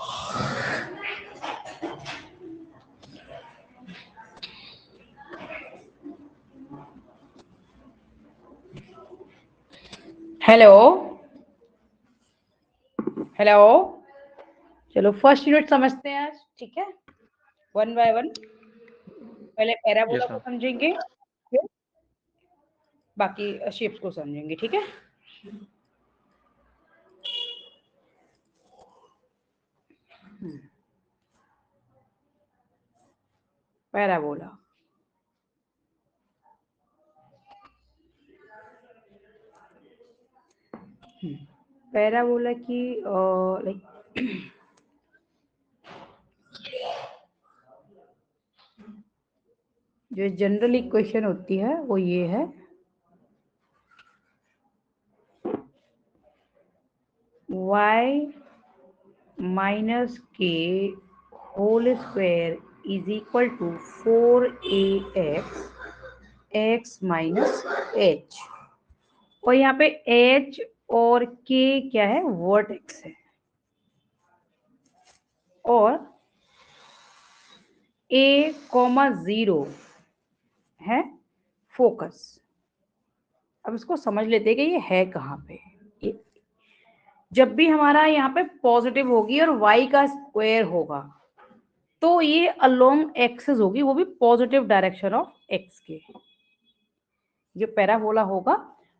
Hello hello, चलो first unit समझते हैं आज, ठीक है, वन बाय वन। पहले पैराबोला यस को मैम। समझेंगे, फिर बाकी शेप्स को समझेंगे, ठीक है। पैराबोला, पैराबोला की लाइक जो जनरल इक्वेशन होती है वो ये है, y माइनस के whole square is equal to 4ax x minus h। और यहाँ पे h और k क्या है, वर्टेक्स है, और a,0 है फोकस। अब इसको समझ लेते हैं कि ये है कहाँ पे। ये जब भी हमारा यहाँ पे पॉजिटिव होगी और y का स्क्वायर होगा तो ये अलोंग एक्सिस होगी, वो भी पॉजिटिव डायरेक्शन ऑफ x के। जो पैराबोला होगा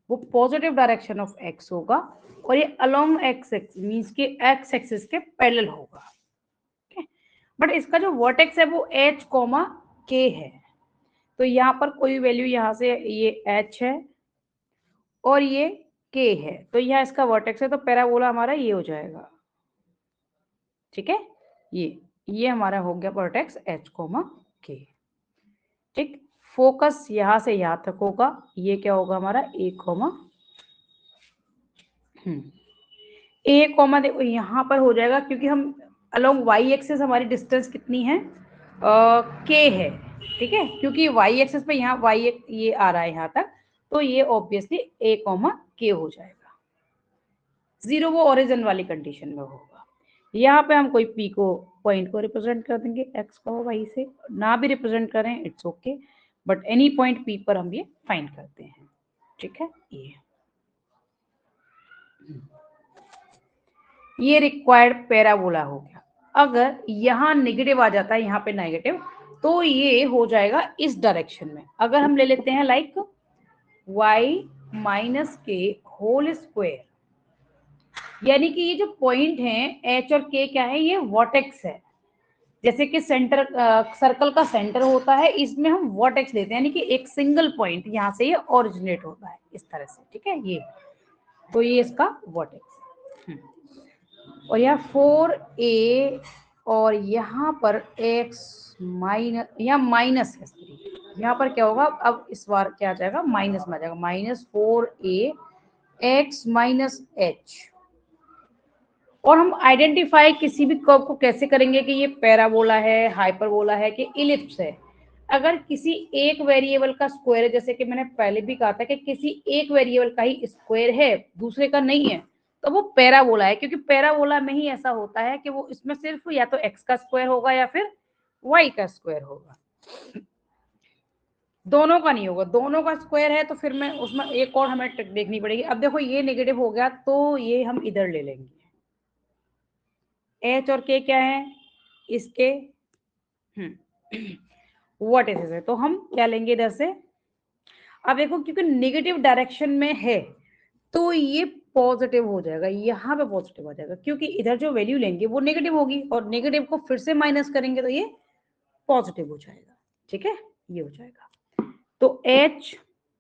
वो पॉजिटिव डायरेक्शन ऑफ x होगा और ये अलोंग x एक्सिस मींस के x एक्सिस के पैरेलल होगा। बट इसका जो वर्टेक्स है वो h, k है, तो यहाँ पर कोई वैल्यू यहाँ से ये h है और ये k है, तो यहाँ इसका वर्टेक्स है, तो पैराबोला हमारा ये हो जाएगा, ठीक है। ये हमारा हो गया वर्टेक्स h, k, ठीक। फोकस यहाँ से यहाँ तक होगा, ये क्या होगा हमारा ए कॉमा, देखो यहाँ पर हो जाएगा क्योंकि हम अलोंग वाई एक्सिस हमारी डिस्टेंस कितनी है, के है, ठीक है, क्योंकि वाई एक्सिस पे यहाँ वाई ये आ रहा है यहाँ तक, तो ये ऑब्वियसली ए कॉमा के हो जाएगा। 0 वो ओरिजिन वाली कंडीशन में होगा। यहाँ पे हम कोई पी को पॉइंट को रिप्रेजेंट कर देंगे एक्स को वाई से, ना भी रिप्रेजेंट करें it's okay, but any point P पर हम ये फाइंड करते हैं, ठीक है। ये रिक्वायर्ड पैराबोला हो गया। अगर यहाँ नेगेटिव आ जाता है, यहाँ पे नेगेटिव, तो ये हो जाएगा इस डायरेक्शन में। अगर हम ले लेते हैं लाइक y माइनस के होल स्क्वायर, यानी कि ये जो पॉइंट है h और k क्या है, ये वर्टेक्स है। जैसे कि सेंटर सर्कल का सेंटर होता है, इसमें हम वर्टेक्स लेते हैं, यानी कि एक सिंगल पॉइंट यहाँ से ये ओरिजिनेट होता है इस तरह से, ठीक है। ये तो ये इसका वर्टेक्स, और यह 4a और यहाँ पर x माइनस, यहाँ माइनस है, यहाँ पर क्या होगा, अब इस बार क्या आ जाएगा, माइनस में आ जाएगा, -4a x माइनस h। और हम आइडेंटिफाई किसी भी कर्व को कैसे करेंगे कि ये पैराबोला है, हाइपरबोला है कि इलिप्स है। अगर किसी एक वेरिएबल का स्क्वायर है, जैसे कि मैंने पहले भी कहा था कि किसी एक वेरिएबल का ही स्क्वायर है, दूसरे का नहीं है, तो वो पैराबोला है, क्योंकि पैराबोला में ही ऐसा होता है कि वो इसमें सिर्फ या तो एक्स का स्क्वायर होगा या फिर वाई का स्क्वायर होगा, दोनों का नहीं होगा। दोनों का स्क्वायर है तो फिर मैं उसमें एक और हमें ट्रिक देखनी पड़ेगी। अब देखो ये नेगेटिव हो गया तो ये हम इधर ले लेंगे, एच और के क्या है इसके वर्टिसेस है, तो हम क्या लेंगे इधर से। अब देखो क्योंकि नेगेटिव डायरेक्शन में है तो ये पॉजिटिव हो जाएगा, यहाँ पे पॉजिटिव आ जाएगा, क्योंकि इधर जो वैल्यू लेंगे वो नेगेटिव होगी और नेगेटिव को फिर से माइनस करेंगे तो ये पॉजिटिव हो जाएगा, ठीक है। ये हो जाएगा, तो h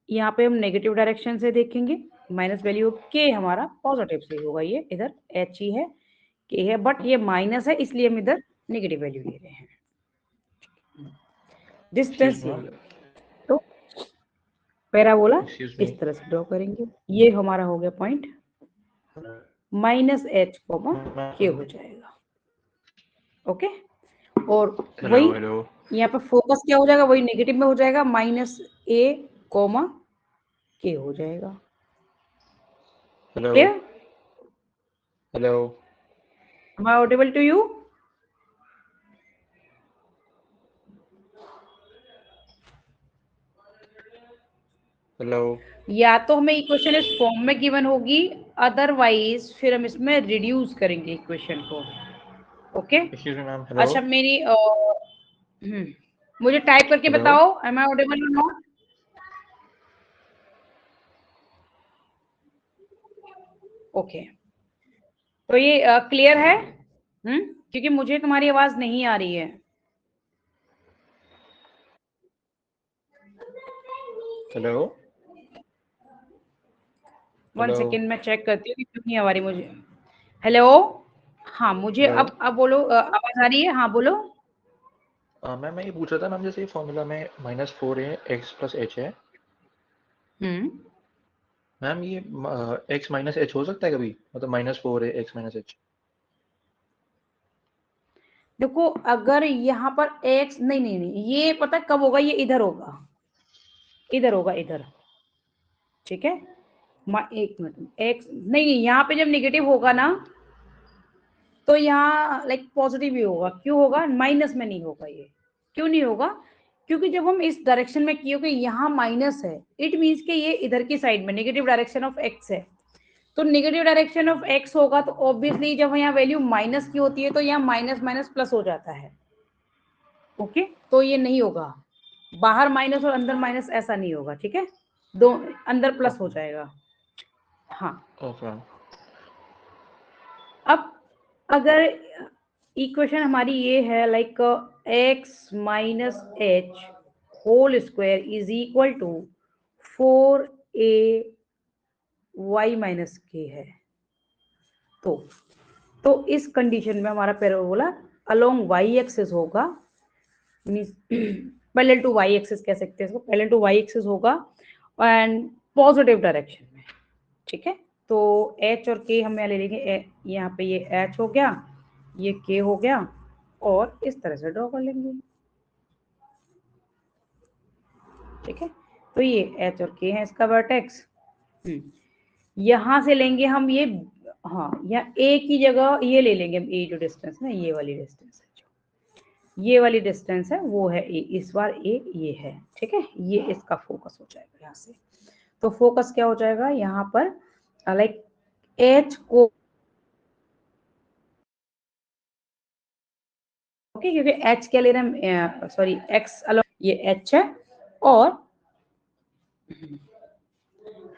यहाँ पे हम नेगेटिव डायरेक्शन से देखेंगे, माइनस वैल्यू के हमारा पॉजिटिव से होगा, ये इधर h ही है, के है, बट ये माइनस है इसलिए हम इधर नेगेटिव वैल्यू ले रहे हैं, डिस्टेंस ये। तो पैराबोला इस तरह से ड्रॉ करेंगे, ये हमारा हो गया पॉइंट -h, के हो जाएगा, ओके। और वही यहाँ पे फोकस क्या हो जाएगा, वही नेगेटिव में हो जाएगा, -a, के हो जाएगा, clear. Hello, Am I audible to you? Hello. या तो हमें इक्वेशन इस फॉर्म में गिवन होगी, अदरवाइज फिर हम इसमें रिड्यूस करेंगे इक्वेशन को। Okay excuse me ma'am. Hello अच्छा मेरी मुझे टाइप करके हेलो। बताओ, एम आई ऑडिबल और नॉट? ओके तो ये क्लियर है? क्योंकि मुझे तुम्हारी आवाज नहीं आ रही है। हेलो 1 हेलो सेकेंड में चेक करती हूँ कि क्यों नहीं आ रही मुझे। हेलो हाँ मुझे हेलो। अब बोलो, आवाज आ रही है? हाँ बोलो। मैम मैं ये पूछ रहा था मैम, जैसे फॉर्मूला में -4 है x प्लस h है हम्म मैम, ये x माइनस h हो सकता है कभी? मतलब -4 है x माइनस h। देखो अगर यहाँ पर x नहीं नहीं नहीं, ये पता है कब होगा? ये इधर होगा, इधर होगा, इधर। ठीक है, एक मिनट, एक्स नहीं नहीं, यहाँ पे जब नेगेटिव होगा ना तो यहाँ लाइक पॉजिटिव ही होगा। क्यों होगा? माइनस में नहीं होगा ये। क्यों नहीं होगा? क्योंकि जब हम इस डायरेक्शन में किए कि यहाँ माइनस है, इट मीन्स कि ये इधर की साइड में नेगेटिव डायरेक्शन ऑफ एक्स है। तो नेगेटिव डायरेक्शन ऑफ एक्स होगा तो ऑब्वियसली जब यहाँ वैल्यू माइनस की होती है तो यहाँ माइनस माइनस प्लस हो जाता है। ओके तो ये नहीं होगा, बाहर माइनस और अंदर माइनस ऐसा नहीं होगा। ठीक है, दो अंदर प्लस हो ओके जाएगा। हाँ ओके मैम। अब अगर इक्वेशन हमारी ये है like x minus H whole square is equal to 4a y minus k है, तो इस कंडीशन में हमारा पैराबोला अलोंग वाई एक्सिस होगा, पैरेलल टू वाई एक्सिस कह सकते हैं इसको, पैरेलल टू वाई एक्सिस होगा एंड पॉजिटिव डायरेक्शन में। ठीक है, तो एच और के हम यहाँ ले लेंगे, यहाँ पे ये एच हो गया, ये के हो गया, और इस तरह से ड्रॉ कर लेंगे। ठीक है, तो ये एच और के है इसका वर्टेक्स। यहां से लेंगे हम ये, हाँ या ए की जगह ये ले लेंगे हम, ए जो डिस्टेंस है ये वाली डिस्टेंस है, जो ये वाली डिस्टेंस है वो है ए, इस बार ए ये है। ठीक है, ये इसका फोकस हो जाएगा यहाँ से। तो फोकस क्या हो जाएगा यहाँ पर, लाइक एच को, ओके क्योंकि एच क्या ले रहे हैं, सॉरी एक्स अलॉन्ग, ये एच है और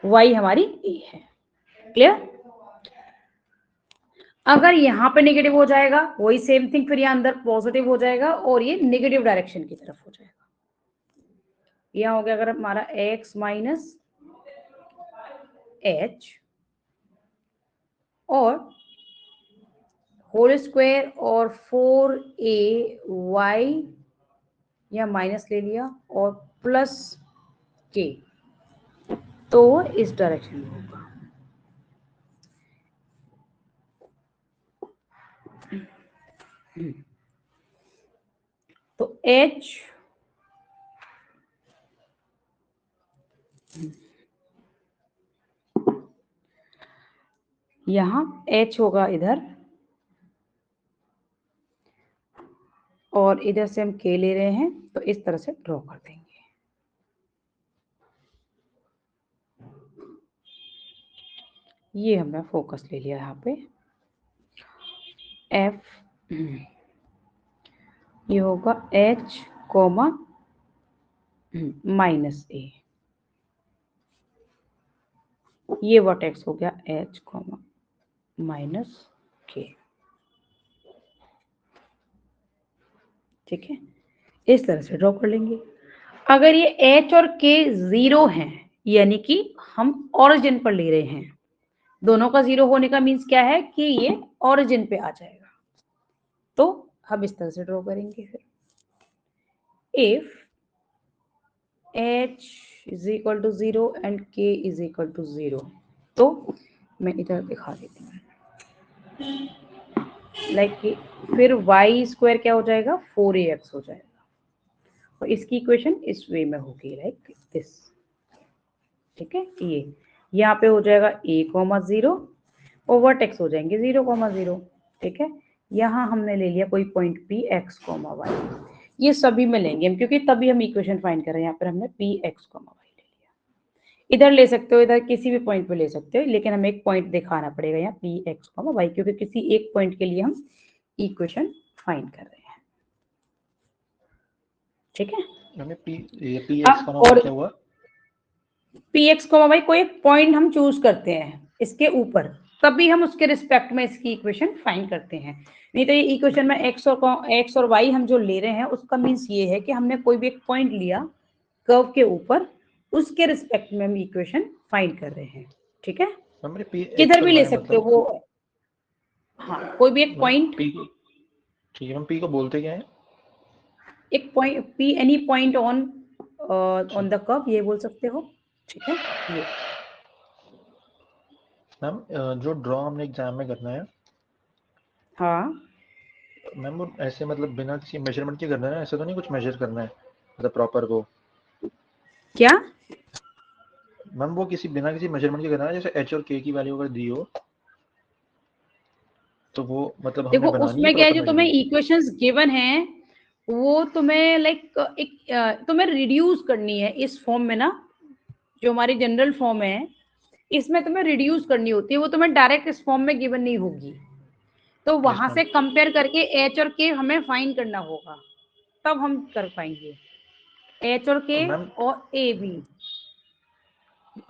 वाई हमारी ए है। क्लियर? अगर यहाँ पे नेगेटिव हो जाएगा वही सेम थिंग, फिर यहाँ अंदर पॉजिटिव हो जाएगा और ये नेगेटिव डायरेक्शन की तरफ हो जाएगा। यहाँ हो गया अगर हमारा x माइनस एच और होल स्क्वायर और 4ay या माइनस ले लिया और प्लस के, तो इस डायरेक्शन में होगा। तो h यहाँ h होगा इधर और इधर से हम k ले रहे हैं, तो इस तरह से ड्रॉ कर देंगे। ये हमने फोकस ले लिया यहाँ पे f, ये होगा h कोमा माइनस ए, ये वर्टेक्स हो गया h कोमा माइनस के। ठीक है, इस तरह से ड्रॉ कर लेंगे। अगर ये h और k जीरो हैं, यानी कि हम ओरिजिन पर ले रहे हैं, दोनों का जीरो होने का मीन्स क्या है कि ये ओरिजिन पे आ जाएगा, तो हम इस तरह से ड्रॉ करेंगे। फिर if h is equal to 0 and k is equal to 0, तो मैं इधर दिखा देती हूँ लाइक फिर y स्क्वायर क्या हो जाएगा 4ax हो जाएगा, और इसकी इक्वेशन इस वे में होगी लाइक दिस। ठीक है, ये यहाँ पे हो जाएगा a, 0 और वर्टेक्स हो जाएंगे 0, 0। ठीक है, यहाँ हमने ले लिया कोई point p x comma y, ये सभी में लेंगे हम क्योंकि तभी हम इक्वेशन फाइंड कर रहे हैं। यहाँ पर हमने पी एक्स कॉमा वाई ले लिया, इधर ले सकते हो, इधर किसी भी पॉइंट पे ले सकते हो, लेकिन हमें एक पॉइंट दिखाना पड़ेगा यहाँ पी एक्स कॉमा वाई, क्योंकि किसी एक पॉइंट के लिए हम इक्वेशन फाइंड कर रहे हैं। ठीक है, हमें पी एक्स कॉमा वाई क्या हुआ? पी एक्स कॉमा वाई कोई एक पॉइंट हम चूज करते हैं इसके ऊपर, तभी हम उसके रिस्पेक्ट में इसकी इक्वेशन फाइंड करते हैं। नहीं तो ये इक्वेशन में एक्स और वाई हम जो ले रहे हैं उसका मीन्स ये है कि हमने कोई भी एक पॉइंट लिया कर्व के ऊपर, उसके रिस्पेक्ट में हम इक्वेशन फाइंड कर रहे हैं। ठीक है, किधर भी ले सकते हो वो, हाँ कोई भी एक पॉइंट। ठीक है, हम पी को बोलते क्या है? एक point P, any point on the curve, ये बोल सकते हो। ठीक है, ये मैम जो ड्रॉ हमने एग्जाम में करना है, हाँ मैम वो ऐसे मतलब बिना किसी मेजरमेंट के करना है, ऐसे तो नहीं कुछ मेजर करना है मतलब प्रॉपर को? क्या मैम वो बिना किसी मेजरमेंट के करना है, जैसे एच और के की वैल्यू अगर दी हो तो वो मतलब हमने देखो बनानी है उसमें क्या है, प्रॉपर जो तुम्हें मेजरमेंट। इक्वेशंस गिवन है वो तुम्हें तुम्हें रिड्यूस करनी है इस फॉर्म में ना, जो हमारी जनरल फॉर्म है इसमें तुम्हें रिड्यूस करनी होती है, वो तुम्हें डायरेक्ट इस फॉर्म में गिवन नहीं होगी, तो वहां से कंपेयर करके एच और के हमें फाइंड करना होगा, तब हम कर पाएंगे एच और के और ए बी।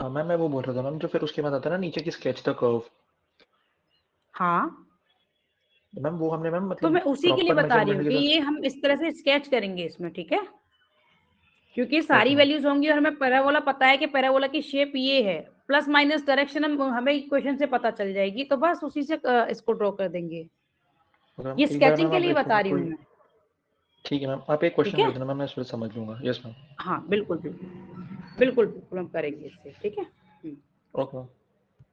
मैम मैं वो बोल रहा था मैम, जो फिर उसके बाद आता है ना नीचे की स्केच द कर्व, हाँ मैम वो हमने मैम तो मतलब मैं उसी के लिए प्रॉपर बता रही मेजरमेंट हूँ के कि साथ। ये हम इस तरह से स्केच करेंगे इसमें। ठीक है, क्योंकि सारी ओके वैल्यूज होंगी और हमें पैराबोला पता है कि पैराबोला की शेप ये है, प्लस माइनस डायरेक्शन हमें इक्वेशन से पता चल जाएगी, तो बस उसी से इसको ड्रॉ कर देंगे। ये एक बार स्केचिंग मैम के आप लिए एक बता रही हूँ कोई, मैं। ठीक है मैम आप एक ठीक क्वेश्चन है, कर देना मैम, मैं इसको समझ लूंगा। Yes ma'am. हाँ बिल्कुल बिल्कुल बिल्कुल बिल्कुल हम करेंगे इससे। ठीक है, ओके।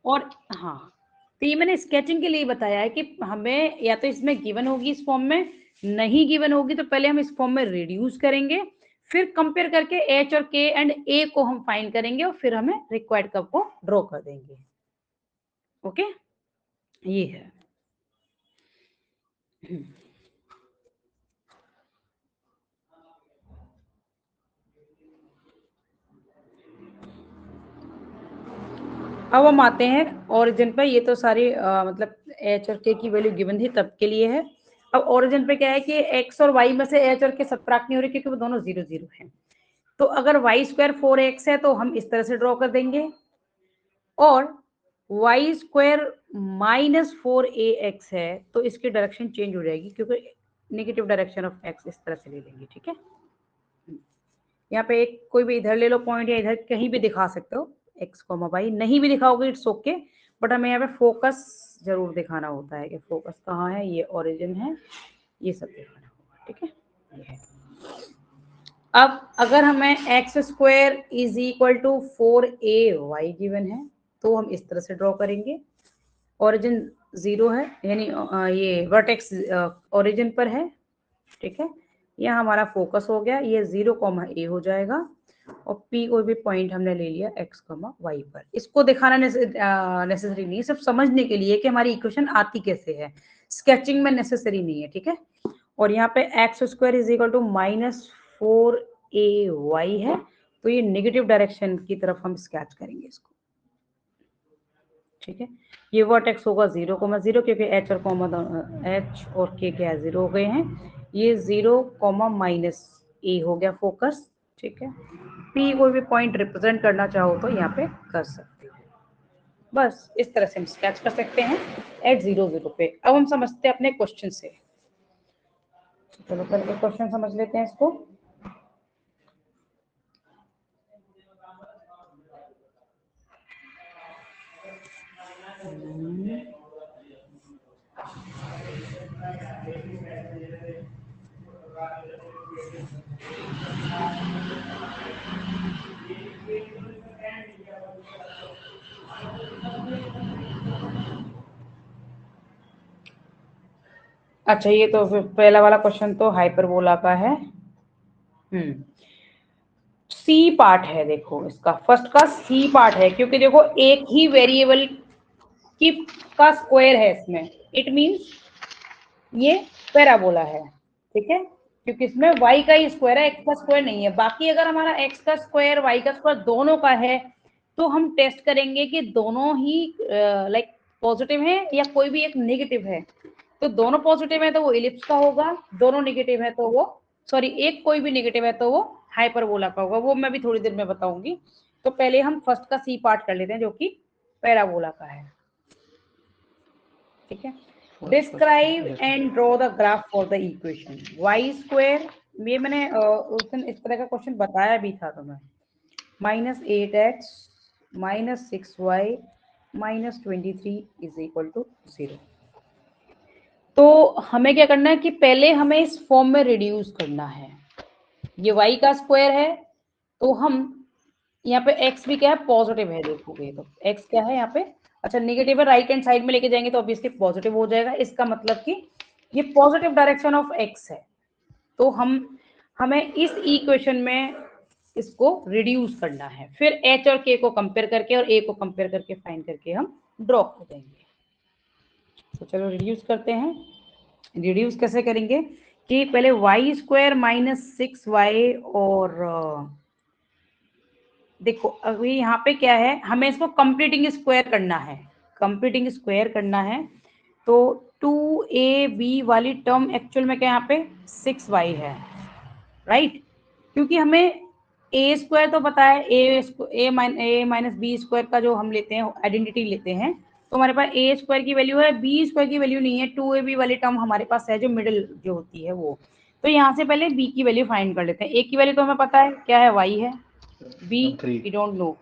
और हाँ तो ये मैंने स्केचिंग के लिए बताया है कि हमें या तो इसमें गिवन होगी इस फॉर्म में, नहीं गिवन होगी तो पहले हम इस फॉर्म में रिड्यूस करेंगे, फिर कंपेयर करके एच और के एंड ए को हम फाइंड करेंगे और फिर हमें रिक्वायर्ड कर्व को ड्रॉ कर देंगे। ओके, ये है। अब हम आते हैं ओरिजिन पर। ये तो सारी मतलब एच और के की वैल्यू गिवन थी तब के लिए है। अब ओरिजिन पे क्या है कि एक्स और वाई में से एच और के सबट्रैक्ट नहीं हो रही क्योंकि वो दोनों 0 0 हैं। तो अगर वाई स्क्वायर 4x है तो हम इस तरह से ड्रॉ कर देंगे, और वाई स्क्वायर -4ax है तो इसकी डायरेक्शन चेंज हो जाएगी क्योंकि नेगेटिव डायरेक्शन ऑफ x इस तरह से ले लेंगे। ठीक है, यहाँ पे एक कोई भी इधर ले लो पॉइंट या इधर कहीं भी दिखा सकते हो x, y, नहीं भी दिखाओगे इट्स ओके, बट हमें यहाँ पे फोकस जरूर दिखाना होता है कि फोकस कहाँ है, ये ओरिजिन है, ये सब दिखाना होगा। ठीक है, ये है। अब अगर हमें x square is equal to 4ay given है तो हम इस तरह से ड्रॉ करेंगे। ओरिजिन 0 है, यानी ये वर्टेक्स ओरिजिन पर है। ठीक है, यह हमारा फोकस हो गया, ये 0, a हो जाएगा, और P कोई भी पॉइंट हमने ले लिया x, y पर। इसको दिखाना नेसेसरी नहीं है, सिर्फ समझने के लिए कि हमारी इक्वेशन आती कैसे है, स्केचिंग में नेसेसरी नहीं है। ठीक है, और यहाँ पे x square is equal to -4ay है, तो ये नेगेटिव डायरेक्शन की तरफ हम स्केच करेंगे इसको। ठीक है, ये वर्टेक्स होगा 0, 0 क्योंकि एच और के क्या 0 हो गए हैं, ये 0, -a हो गया फोकस। ठीक है, P कोई भी पॉइंट रिप्रेजेंट करना चाहो तो यहाँ पे कर सकते हो, बस इस तरह से हम स्केच कर सकते हैं एट 0, 0 पे। अब हम समझते हैं अपने क्वेश्चन से। चलो पहले क्वेश्चन समझ लेते हैं इसको। अच्छा, ये तो पहला वाला क्वेश्चन तो हाइपरबोला का है। सी पार्ट है, देखो इसका फर्स्ट का सी पार्ट है, क्योंकि देखो एक ही वेरिएबल की का स्क्वायर है इसमें, इट मींस ये पैराबोला है, ठीक है, क्योंकि इसमें y का ही स्क्वायर है, x का स्क्वायर नहीं है। बाकी अगर हमारा x का स्क्वायर y का स्क्वायर दोनों का है तो हम टेस्ट करेंगे कि दोनों ही लाइक पॉजिटिव है या कोई भी एक नेगेटिव है। तो दोनों पॉजिटिव है तो वो इलिप्स का होगा, दोनों नेगेटिव है तो वो सॉरी एक कोई भी नेगेटिव है तो वो हाइपरबोला का होगा। वो मैं भी थोड़ी देर में बताऊंगी। तो पहले हम फर्स्ट का सी पार्ट कर लेते हैं जो कि पैराबोला का है, ठीक है। Describe and draw the graph for the equation y square. ये मैंने उस दिन इस तरह का क्वेश्चन बताया भी था तुम्हें। -8x -6y -23 is equal to 0। तो हमें क्या करना है कि पहले हमें इस फॉर्म में रिड्यूस करना है। ये y का स्क्वायर है तो हम यहाँ पे x भी क्या है, पॉजिटिव है। देखोगे तो x क्या है यहाँ पे, अच्छा नेगेटिव है, राइट हैंड साइड में लेके जाएंगे तो ऑब्वियसली पॉजिटिव हो जाएगा। इसका मतलब कि ये पॉजिटिव डायरेक्शन ऑफ x है। तो हमें इस इक्वेशन में इसको रिड्यूस करना है, फिर h और k को कंपेयर करके और a को कंपेयर करके फाइंड करके हम ड्रॉ कर देंगे। तो चलो रिड्यूस करते हैं। रिड्यूस कैसे करेंगे कि पहले y स्क्वायर -6y और देखो अभी यहाँ पे क्या है, हमें इसको कंप्लीटिंग स्क्वायर करना है। कंप्लीटिंग स्क्वायर करना है तो 2ab वाली टर्म एक्चुअल में क्या यहाँ पे 6y है, राइट। क्योंकि हमें ए स्क्वायर तो पता है, ए माइनस बी स्क्वायर का जो हम लेते हैं आइडेंटिटी लेते हैं, तो हमारे पास ए स्क्वायर की वैल्यू है, बी स्क्वायर की वैल्यू नहीं है। 2ab वाली टर्म हमारे पास है जो मिडिल जो होती है वो। तो यहाँ से पहले बी की वैल्यू फाइंड कर लेते हैं। ए की वैल्यू तो हमें पता है क्या है, y है। बी वी डोंट नो,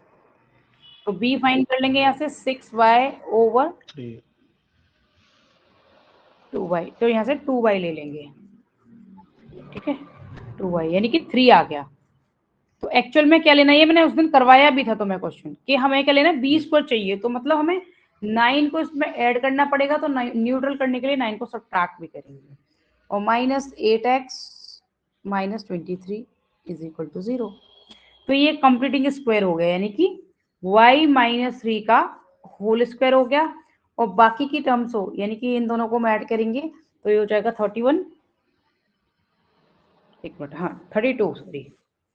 तो बी फाइंड कर लेंगे यहाँ से 6y ओवर 2y। तो यहाँ से 2y ले लेंगे, ठीक है, 2y यानी कि 3 आ गया। तो एक्चुअल में क्या लेना है, ये मैंने उस दिन करवाया भी था तो मैं क्वेश्चन कि हमें क्या लेना है, बी स्क्वायर चाहिए। तो मतलब हमें 9 को इसमें ऐड करना पड़ेगा, तो न्यूट्रल करने के लिए 9 को सब्ट्रैक्ट भी करेंगे। और -8x -23 इज इक्वल टू 0। तो ये कंप्लीटिंग स्क्वायर हो गया, यानी कि y -3 का होल स्क्वायर हो गया। और बाकी की टर्म्स हो, यानी कि इन दोनों को हम ऐड करेंगे तो ये हो जाएगा 31, एक मिनट, हाँ 32, सॉरी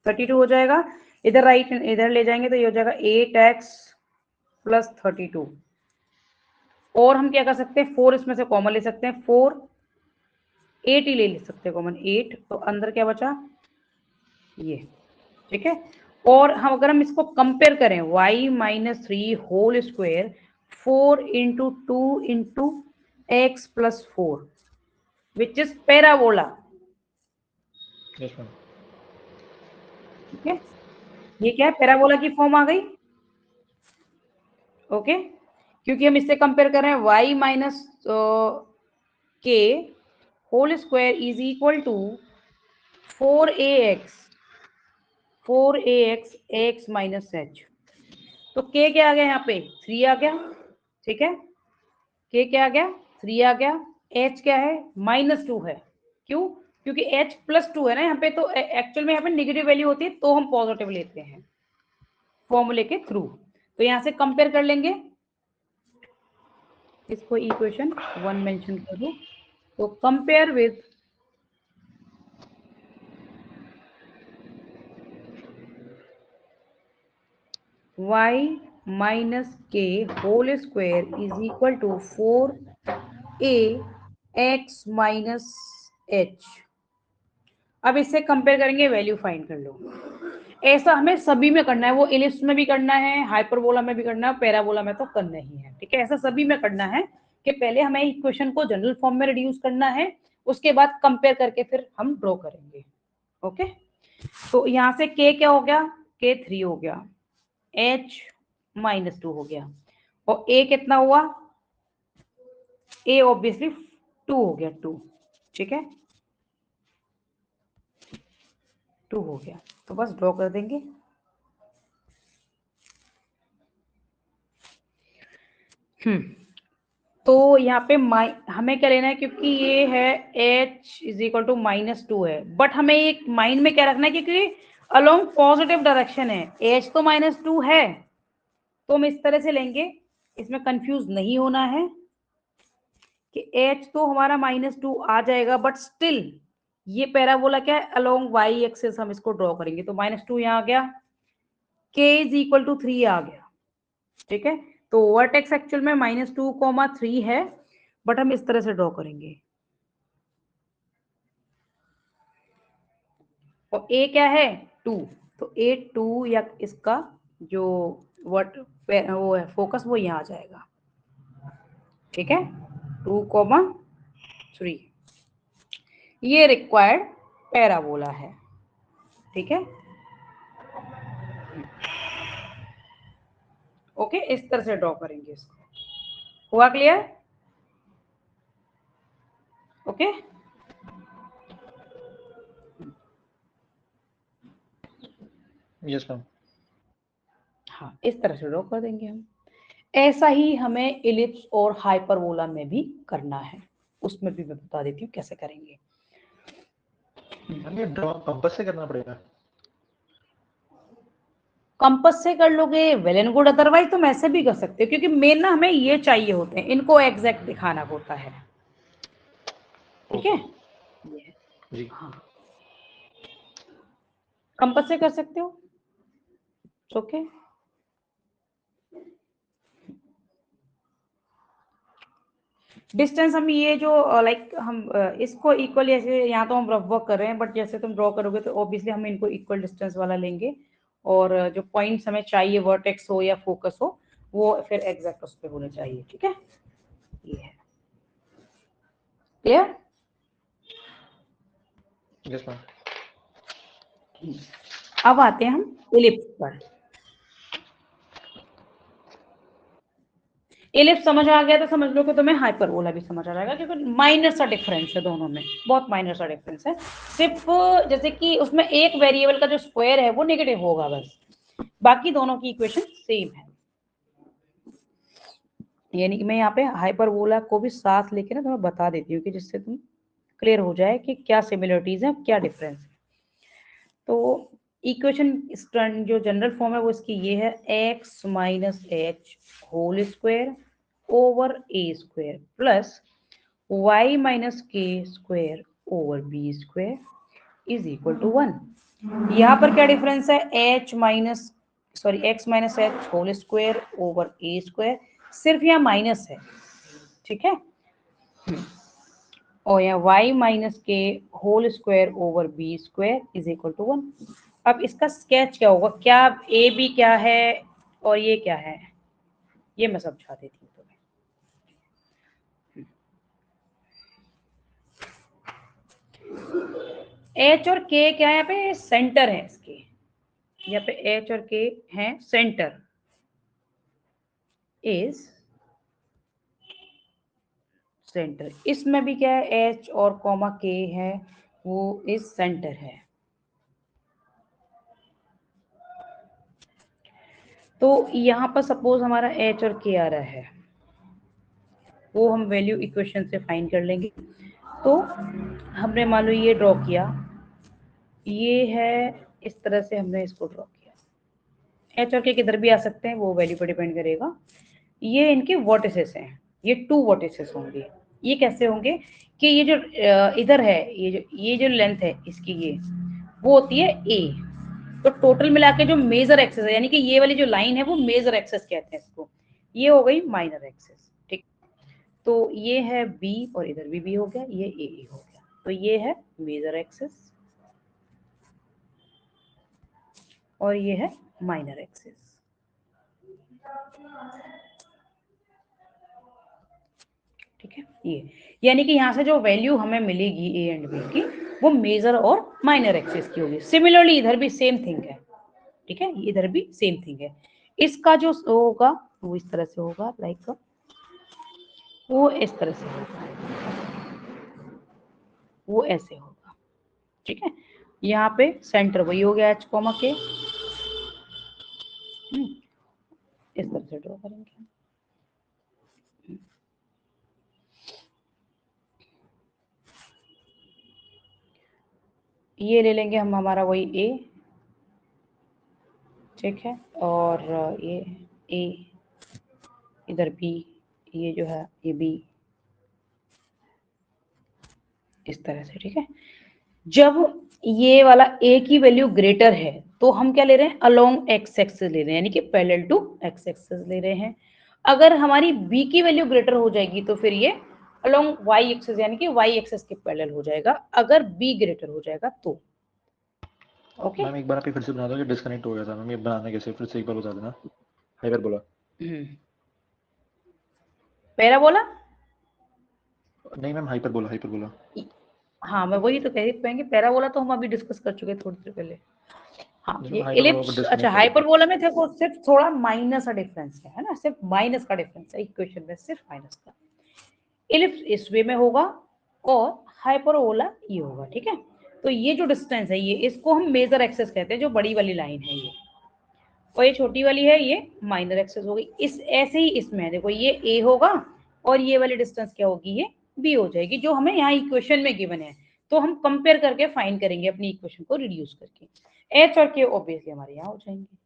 32 हो जाएगा। इधर राइट इधर ले जाएंगे तो ये हो जाएगा 8x + 32। और हम क्या कर सकते हैं, 4 इसमें से कॉमन ले सकते हैं, 4 8 ही ले सकते हैं कॉमन, 8। तो अंदर क्या बचा, ये, ठीक है। और हम अगर हम इसको कंपेयर करें y -3 whole square 4 × 2 × x + 4 which is parabola, ठीक है। ये क्या है, पैराबोला की फॉर्म आ गई, ओके। क्योंकि हम इससे कंपेयर कर रहे हैं y - k whole square is equal to 4ax x - h। तो k क्या आ गया यहाँ पे, 3 आ गया, ठीक है। k क्या आ गया, 3 आ गया। h क्या है, -2 है। क्यों, क्योंकि h +2 है ना यहाँ पे, तो एक्चुअल में यहाँ पे नेगेटिव वैल्यू होती है तो हम पॉजिटिव लेते हैं फॉर्मूले के थ्रू। तो यहाँ से कंपेयर कर लेंगे, इसको इक्वेशन 1 मेंशन कर दो। तो compare with y - k whole square is equal to 4ax - h। अब इससे कंपेयर करेंगे, वैल्यू फाइंड कर लो। ऐसा हमें सभी में करना है, वो इलिप्स में भी करना है, हाइपरबोला में भी करना है, पैराबोला में तो करना ही है, ठीक है। ऐसा सभी में करना है कि पहले हमें इक्वेशन को जनरल फॉर्म में रिड्यूस करना है, उसके बाद कंपेयर करके फिर हम ड्रॉ करेंगे, ओके। तो यहाँ से k क्या हो गया, k 3 हो गया, h -2 हो गया, और a कितना हुआ, a ऑब्वियसली 2 हो गया, 2, ठीक है, 2 हो गया। तो बस ड्रॉ कर देंगे। तो यहाँ पे हमें क्या लेना है, क्योंकि ये है h = -2 है, बट हमें एक माइंड में क्या रखना है, क्योंकि अलोंग पॉजिटिव डायरेक्शन है, h तो -2 है, तो हम इस तरह से लेंगे, इसमें कंफ्यूज नहीं होना है कि h तो हमारा -2 आ जाएगा, बट स्टिल ये पैराबोला क्या है, अलोंग y एक्सिस हम इसको ड्रॉ करेंगे, तो -2 यहाँ आ गया, k इज इक्वल टू 3 आ गया। ठीक है, तो वर्टेक्स एक्चुअल में -2, 3 है, बट हम इस तरह से ड्रॉ करेंगे। और a क्या है 2, तो a2 या इसका जो वो है फोकस वो यहाँ आ जाएगा। ठीक है, 2, 3 ये रिक्वायर्ड पैराबोला है। ठीक है, ओके, इस तरह से ड्रॉ करेंगे इसको। हुआ क्लियर? Okay, yes ma'am. हाँ, इस तरह से ड्रॉ कर देंगे हम। ऐसा ही हमें इलिप्स और हाइपरबोला में भी करना है, उसमें भी मैं बता देती हूँ कैसे करेंगे। मैम ये ड्रॉ कंपास से करना पड़ेगा? कंपास से कर लोगे वेल एंड गुड, अदरवाइज तुम ऐसे भी कर सकते हो, क्योंकि मेन ना हमें ये चाहिए होते हैं, इनको एग्जैक्ट दिखाना होता है। ठीक है, जी। हाँ, कंपास से कर सकते हो, ओके। डिस्टेंस हम ये जो लाइक हम इसको इक्वल, ऐसे यहाँ तो हम रफ वर्क कर रहे हैं, बट जैसे तुम ड्रॉ करोगे तो ऑब्वियसली हम इनको इक्वल डिस्टेंस वाला लेंगे, और जो पॉइंट्स हमें चाहिए वर्टेक्स हो या फोकस हो वो फिर एग्जैक्ट उस पे होने चाहिए। ठीक है, ये है क्लियर? Yes ma'am. अब आते हैं हम इलिप्स पर। इलिप्स समझ आ गया तो समझ लो कि तुम्हें हाइपरबोला भी समझ आ जाएगा, क्योंकि माइनर सा डिफरेंस है दोनों में, बहुत माइनर सा डिफरेंस है। सिर्फ जैसे कि उसमें एक वेरिएबल का जो स्क्वायर है वो नेगेटिव होगा बस, बाकी दोनों की इक्वेशन सेम है। यानी कि मैं यहाँ पे हाइपरबोला को भी साथ लेके ना तुम्हें बता देती हूँ, कि जिससे तुम क्लियर हो जाए कि क्या सिमिलरिटीज है क्या डिफरेंस है। तो इक्वेशन जो जनरल फॉर्म है वो इसकी ये है, x minus H whole square over A square plus y minus K square over B square is equal to 1। यहाँ पर क्या डिफरेंस है, x minus H whole square over ए स्क्वायर, सिर्फ यहाँ माइनस है। ठीक है, और यहाँ y माइनस के whole square over B square is equal to 1। अब इसका स्केच क्या होगा, क्या ए बी क्या है और ये क्या है, ये मैं समझा देती हूँ तुम्हें। एच और के क्या है, यहाँ पे सेंटर है इसके, यहाँ पे एच और के हैं सेंटर, इज सेंटर। इसमें भी क्या है, एच और कॉमा के है, वो इज सेंटर है। तो यहाँ पर सपोज हमारा एच और के आ रहा है, वो हम वैल्यू इक्वेशन से फाइंड कर लेंगे। तो हमने मान लो ये ड्रॉ किया, ये है इस तरह से हमने इसको ड्रॉ किया। एच और के किधर भी आ सकते हैं, वो वैल्यू पर डिपेंड करेगा। ये इनके वर्टिसेस हैं, ये 2 वर्टिसेस होंगे। ये कैसे होंगे कि ये जो इधर है, ये जो लेंथ है इसकी, ये वो होती है ए। तो टोटल मिला के जो मेजर एक्सेस है, यानी कि ये वाली जो लाइन है वो मेजर एक्सेस कहते हैं इसको, ये हो गई माइनर एक्सेस। ठीक, तो ये है बी और इधर भी बी हो गया, ये ए हो गया, तो ये है मेजर एक्सेस और ये है माइनर एक्सेस। ठीक है, ये यानी कि यहाँ से जो वैल्यू हमें मिलेगी ए एंड बी की, वो मेजर और माइनर एक्सेस की होगी। सिमिलरली इधर भी सेम थिंग है। ठीक है, इधर भी सेम थिंग है। इसका जो होगा वो इस तरह से होगा, लाइक वो इस तरह से होगा, वो ऐसे होगा। ठीक है, यहाँ पे सेंटर वही हो गया एच कॉमा के, इस तरह से ड्रॉ करेंगे। ये ले लेंगे हम, हमारा वही ए, ठीक है, और ये ए, इधर बी, ये जो है ये बी, इस तरह से, ठीक है। जब ये वाला a की वैल्यू ग्रेटर है तो हम क्या ले रहे हैं, अलोंग एक्स एक्सिस ले रहे हैं, यानी कि पैरेलल टू एक्स एक्सिस ले रहे हैं। अगर हमारी b की वैल्यू ग्रेटर हो जाएगी तो फिर ये अलोंग y एक्सिस यानी कि y एक्सिस के पैरेलल हो जाएगा, अगर b ग्रेटर हो जाएगा तो। ओके मैम एक बार आप ये फिर से बना दो, कि डिस्कनेक्ट हो गया था मैम, ये बनाना कैसे फिर से एक बार बता देना। हाइपरबोला। पैराबोला नहीं मैम, हाइपरबोला हाइपरबोला। हाँ मैं वही तो कह रही, पैराबोला तो हम अभी डिस्कस कर चुके थोड़ी देर पहले। हाँ ये इलिप्स, अच्छा हाइपरबोला में देखो सिर्फ थोड़ा माइनस का डिफरेंस है ना, सिर्फ माइनस का डिफरेंस है इक्वेशन में, सिर्फ माइनस का। इलिप्स इस वे में होगा और हाइपरबोला ये होगा, ठीक है। तो ये जो डिस्टेंस है ये, इसको हम मेजर एक्सिस कहते हैं, जो बड़ी वाली लाइन है ये, और ये छोटी वाली है ये माइनर एक्सिस होगी। इस ऐसे ही इसमें देखो ये a होगा और ये वाली डिस्टेंस क्या होगी, ये b हो जाएगी, जो हमें यहाँ इक्वेशन में गिवन है। तो हम कंपेयर करके फाइंड करेंगे अपनी इक्वेशन को रिड्यूस करके, h और k ऑब्वियसली हमारे यहाँ हो जाएंगे।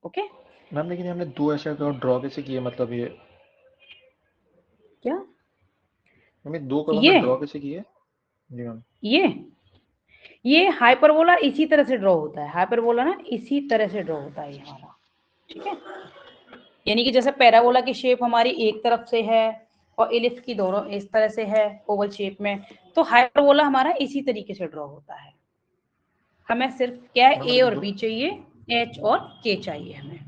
ओके मैम लेकिन हमने दो ऐसे ड्रॉ कैसे किए, मतलब ये क्या, मैम ये दो कर्व ये हमने ड्रॉ कैसे किए? जी मैम। ये हाइपरबोला इसी तरह से ड्रॉ होता है, हाइपरबोला ना इसी तरह से ड्रॉ होता है हमारा, ठीक है। यानी कि जैसे पैराबोला की शेप हमारी एक तरफ से है और इलिप्स की दोनों इस तरह से है ओवल शेप में, तो हाइपरबोला हमारा इसी तरीके से ड्रॉ होता है। हमें सिर्फ क्या है, ए और बी चाहिए, एच और के चाहिए हमें,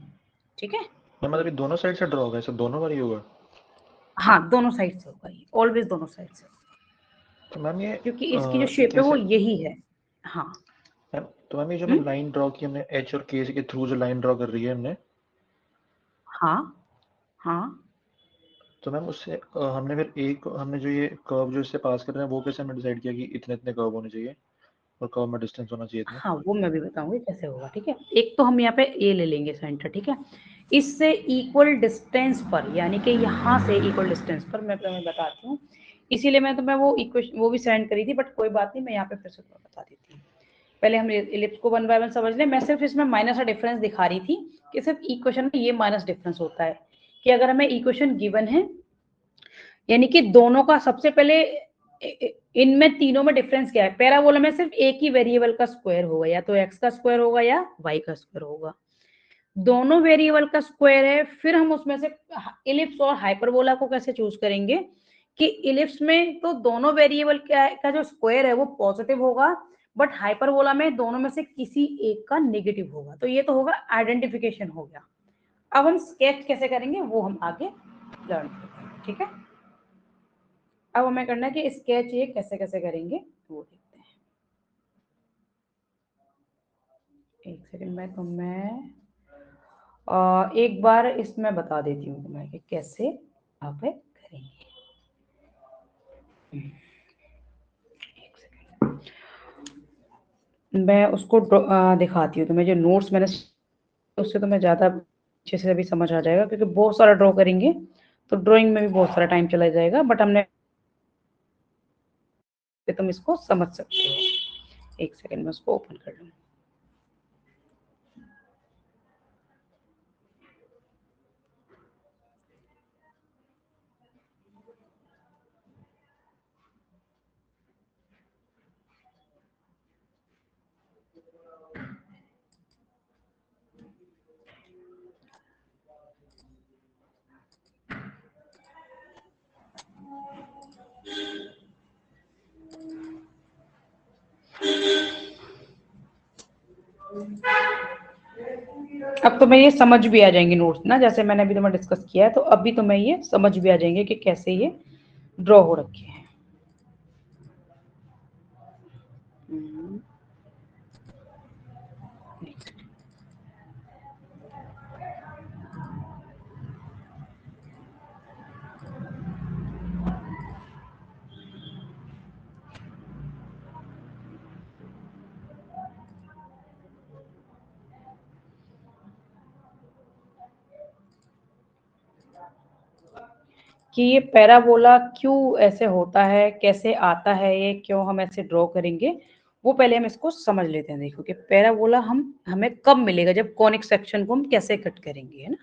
ठीक है। मतलब ये दोनों साइड से ड्रॉ होगा, ऐसा दोनों बार ही होगा? हाँ दोनों साइड से होगा ये, ऑलवेज दोनों साइड से, तो मैम ये क्योंकि इसकी जो शेप है वो यही है। हाँ मैम, तो मैम ये जो हमने लाइन ड्रॉ की हमने एच और के के थ्रू जो लाइन ड्रॉ कर रही है हमने, हाँ हाँ, तो मैम उससे हमने फिर एक हमने जो ये कर्व जो इससे पास कर रहे हैं वो कैसे हमने डिसाइड किया कि इतने इतने कर्व होने चाहिए और कर्व में डिस्टेंस होना चाहिए इतना? हाँ वो मैं भी बताऊंगी कैसे होगा, ठीक है। एक तो हम यहाँ पे ए ले लेंगे सेंटर, ठीक है। इससे इक्वल डिस्टेंस पर, यानी कि यहाँ से इक्वल डिस्टेंस पर मैं तुम्हें बताती हूँ, इसीलिए मैं तुम्हें वो इक्वेशन वो भी सेंड करी थी, बट कोई बात नहीं, मैं यहाँ पे फिर से तुम्हें बता देती हूँ। पहले हम इलिप्स को 1 बाय 1 समझ लें। मैं सिर्फ इसमें माइनस का डिफरेंस दिखा रही थी कि सिर्फ इक्वेशन में ये माइनस डिफरेंस होता है कि अगर हमें इक्वेशन गिवन है, यानी कि दोनों का सबसे पहले इनमें तीनों में डिफरेंस क्या है, पैराबोला में सिर्फ एक ही वेरिएबल का स्क्वायर होगा, या तो एक्स का स्क्वायर होगा या वाई का स्क्वायर होगा, दोनों वेरिएबल का स्क्वायर है। फिर हम उसमें से इलिप्स और हाइपरबोला को कैसे चूज करेंगे कि इलिप्स में तो दोनों वेरिएबल का जो स्क्वायर है वो पॉजिटिव होगा, बट हाइपरबोला में दोनों में से किसी एक का नेगेटिव होगा। तो ये तो होगा आइडेंटिफिकेशन हो गया। अब हम स्केच कैसे करेंगे वो हम आगे लर्न करेंगे, ठीक है। अब हमें करना है कि स्केच ये कैसे कैसे करेंगे वो देखते हैं। एक सेकंड में तुम्हें एक बार इसमें बता देती हूँ तुम्हें कि कैसे आप करेंगे। एक सेकंड मैं उसको दिखाती हूँ तुम्हें, जो नोट्स मैंने उससे तुम्हें ज़्यादा अच्छे से अभी समझ आ जाएगा, क्योंकि बहुत सारा ड्रॉ करेंगे तो ड्राइंग में भी बहुत सारा टाइम चला जाएगा, बट हमने तुम इसको समझ सकते हो। एक सेकंड में उसको ओपन कर लूँ। अब तुम्हें ये समझ भी आ जाएंगे नोट्स ना, जैसे मैंने अभी तुम्हें डिस्कस किया है, तो अभी तुम्हें ये समझ भी आ जाएंगे कि कैसे ये ड्रॉ हो रखे हैं। कि ये पैराबोला क्यों ऐसे होता है, कैसे आता है ये, क्यों हम ऐसे ड्रॉ करेंगे, वो पहले हम इसको समझ लेते हैं। देखो कि पैराबोला हमें कब मिलेगा, जब कॉनिक सेक्शन को हम कैसे कट करेंगे, है ना।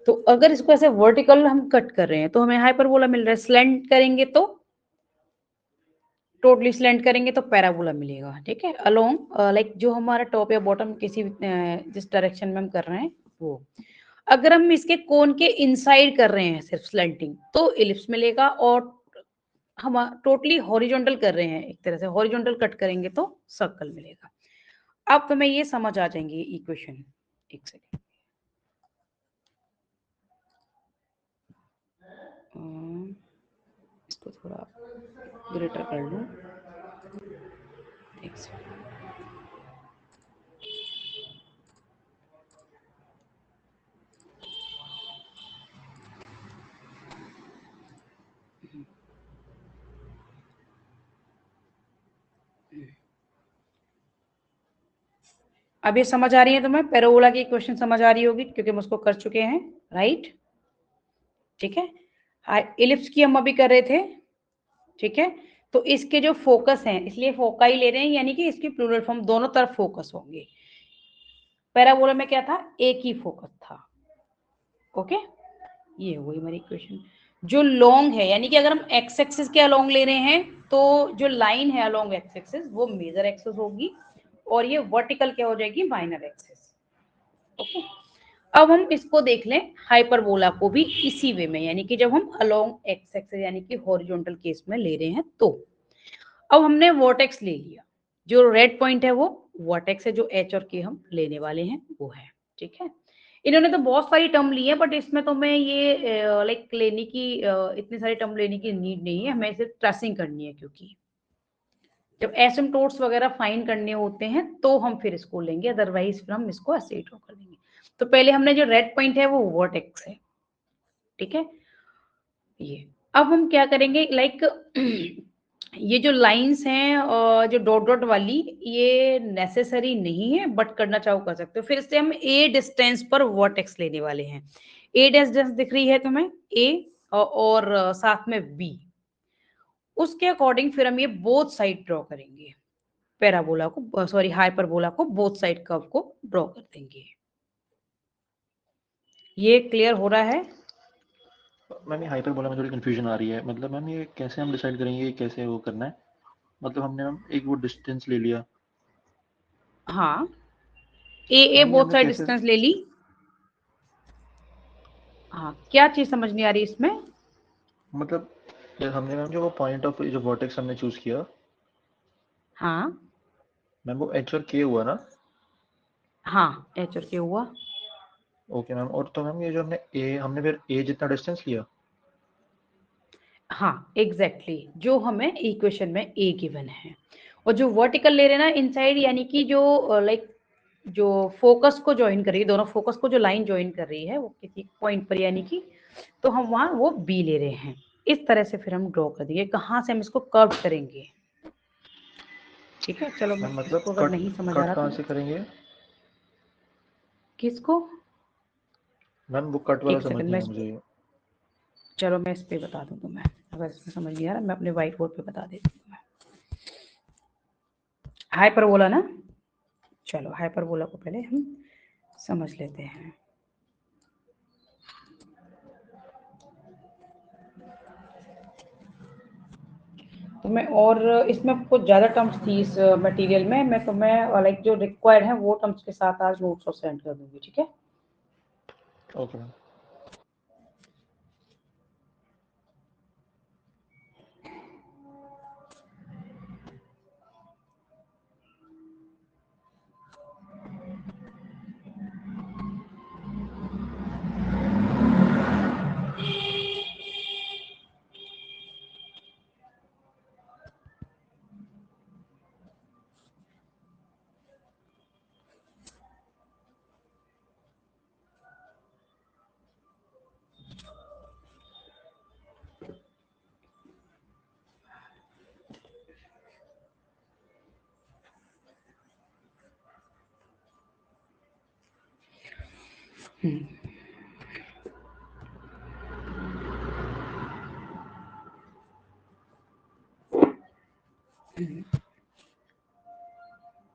तो अगर इसको ऐसे वर्टिकल हम कट कर रहे हैं तो हमें हाइपरबोला मिल रहा है, स्लैंट करेंगे तो टोटली स्लैंट करेंगे तो पैराबोला मिलेगा, ठीक है, अलोंग लाइक जो हमारा टॉप या बॉटम किसी जिस डायरेक्शन में हम कर रहे हैं वो। अगर हम इसके कोन के इनसाइड कर रहे हैं सिर्फ स्लैंटिंग तो इलिप्स मिलेगा, और हम टोटली हॉरिजॉन्टल कर रहे हैं, एक तरह से हॉरिजॉन्टल कट करेंगे तो सर्कल मिलेगा। अब तुम्हें ये समझ आ जाएंगे इक्वेशन। एक सेकेंड, इसको थोड़ा ग्रेटर कर लूं। एक सेकेंड, अब ये समझ आ रही है तुम्हें, पैराबोला की इक्वेशन समझ आ रही होगी क्योंकि हम उसको कर चुके हैं, राइट, ठीक है। इलिप्स की हम अभी कर रहे थे, ठीक है, तो इसके जो फोकस हैं, इसलिए फोका ही ले रहे हैं, यानी कि इसकी प्लूरल फॉर्म दोनों तरफ फोकस होंगे। पैराबोला में क्या था, एक ही फोकस था, ओके। ये हो गई हमारी इक्वेशन। जो लॉन्ग है, यानी कि अगर हम एक्स एक्सिस के अलोंग ले रहे हैं तो जो लाइन है अलोंग एक्स एक्सिस वो मेजर एक्सिस होगी, और ये वर्टिकल क्या हो जाएगी, माइनर एक्सिस, ओके। अब हम इसको देख लें हाइपरबोला को भी इसी वे में, यानी कि जब हम अलोंग एक्स एक्सिस यानी कि हॉरिजॉन्टल केस में ले रहे हैं तो। अब हमने वर्टेक्स ले लिया, जो रेड पॉइंट है वो वर्टेक्स है, जो एच और के हम लेने वाले हैं वो है, ठीक है। इन्होंने तो बहुत सारी टर्म ली है, बट इसमें तो मैं ये लाइक लेने की इतनी सारी टर्म लेने की नीड नहीं है, हमें सिर्फ ट्रेसिंग करनी है, क्योंकि जब एसिम्पटोट्स वगैरह फाइन करने होते हैं तो हम फिर इसको लेंगे, अदरवाइज फिर हम इसको ऐसे ही ड्रॉ कर देंगे। तो पहले हमने जो रेड पॉइंट है वो वर्टेक्स है, ठीक है। ये अब हम क्या करेंगे, लाइक ये जो लाइंस हैं और जो डॉट डॉट वाली, ये नेसेसरी नहीं है, बट करना चाहो कर सकते हो। फिर से हम ए डिस्टेंस पर वर्टेक्स लेने वाले हैं। ए डिस्टेंस दिख रही है तुम्हें, ए और साथ में बी, उसके अकॉर्डिंग फिर हम ये बोथ साइड ड्रॉ करेंगे, पैराबोला को, सॉरी हाइपरबोला को, बोथ साइड कर्व को ड्रॉ कर देंगे। ये क्लियर हो रहा है? मैम ये हाइपरबोला में थोड़ी कंफ्यूजन आ रही है, मतलब मैम ये कैसे हम डिसाइड करेंगे ये कैसे वो करना है, मतलब हमने मैम एक वो डिस्टेंस ले लिया, हाँ, ए मैम ये बोथ हमने साइड कैसे, डिस्टेंस ले ली। हाँ, क्या चीज समझ नहीं आ रही इसमें? मतलब हमने मैम जो वो पॉइंट ऑफ जो वर्टेक्स हमने चूज किया, हाँ मैम वो एच और के हुआ ना? हाँ, एच और के हुआ। ओके मैम, और तो मैम ये जो हमने फिर ए जितना डिस्टेंस लिया। हाँ एग्जैक्टली exactly, जो हमें इक्वेशन में ए गिवन है, और जो वर्टिकल ले रहे हैं ना इनसाइड, यानी कि जो लाइक जो फोकस को ज्वाइन कर रही है, दोनों फोकस को जो लाइन ज्वाइन कर रही है वो किसी पॉइंट पर, यानी कि तो हम वहां वो बी ले रहे हैं। इस तरह से फिर हम ड्रॉ कर देंगे, कहाँ से हम इसको कर्व करेंगे, ठीक है। चलो मैं मैम मतलब इसको अगर कट नहीं समझ आ कट रहा कहाँ तो से करेंगे? किसको, मैम वो कट वाला एक समझ सेकंड नहीं में आया मुझे ये। चलो मैं इस पे बता दूं तुम्हें, अगर इसमें समझ नहीं आ रहा मैं अपने व्हाइट बोर्ड पे बता देती हूँ तुम्हें। हाइपरबोला ना, चलो हाइपरबोला को पहले हम समझ लेते हैं। तो मैं, और इसमें कुछ ज़्यादा टर्म्स थी इस मटेरियल में, मैं तुम्हें लाइक जो रिक्वायर्ड है वो टर्म्स के साथ आज नोट्स और सेंड कर दूंगी, ठीक है। Okay ma'am.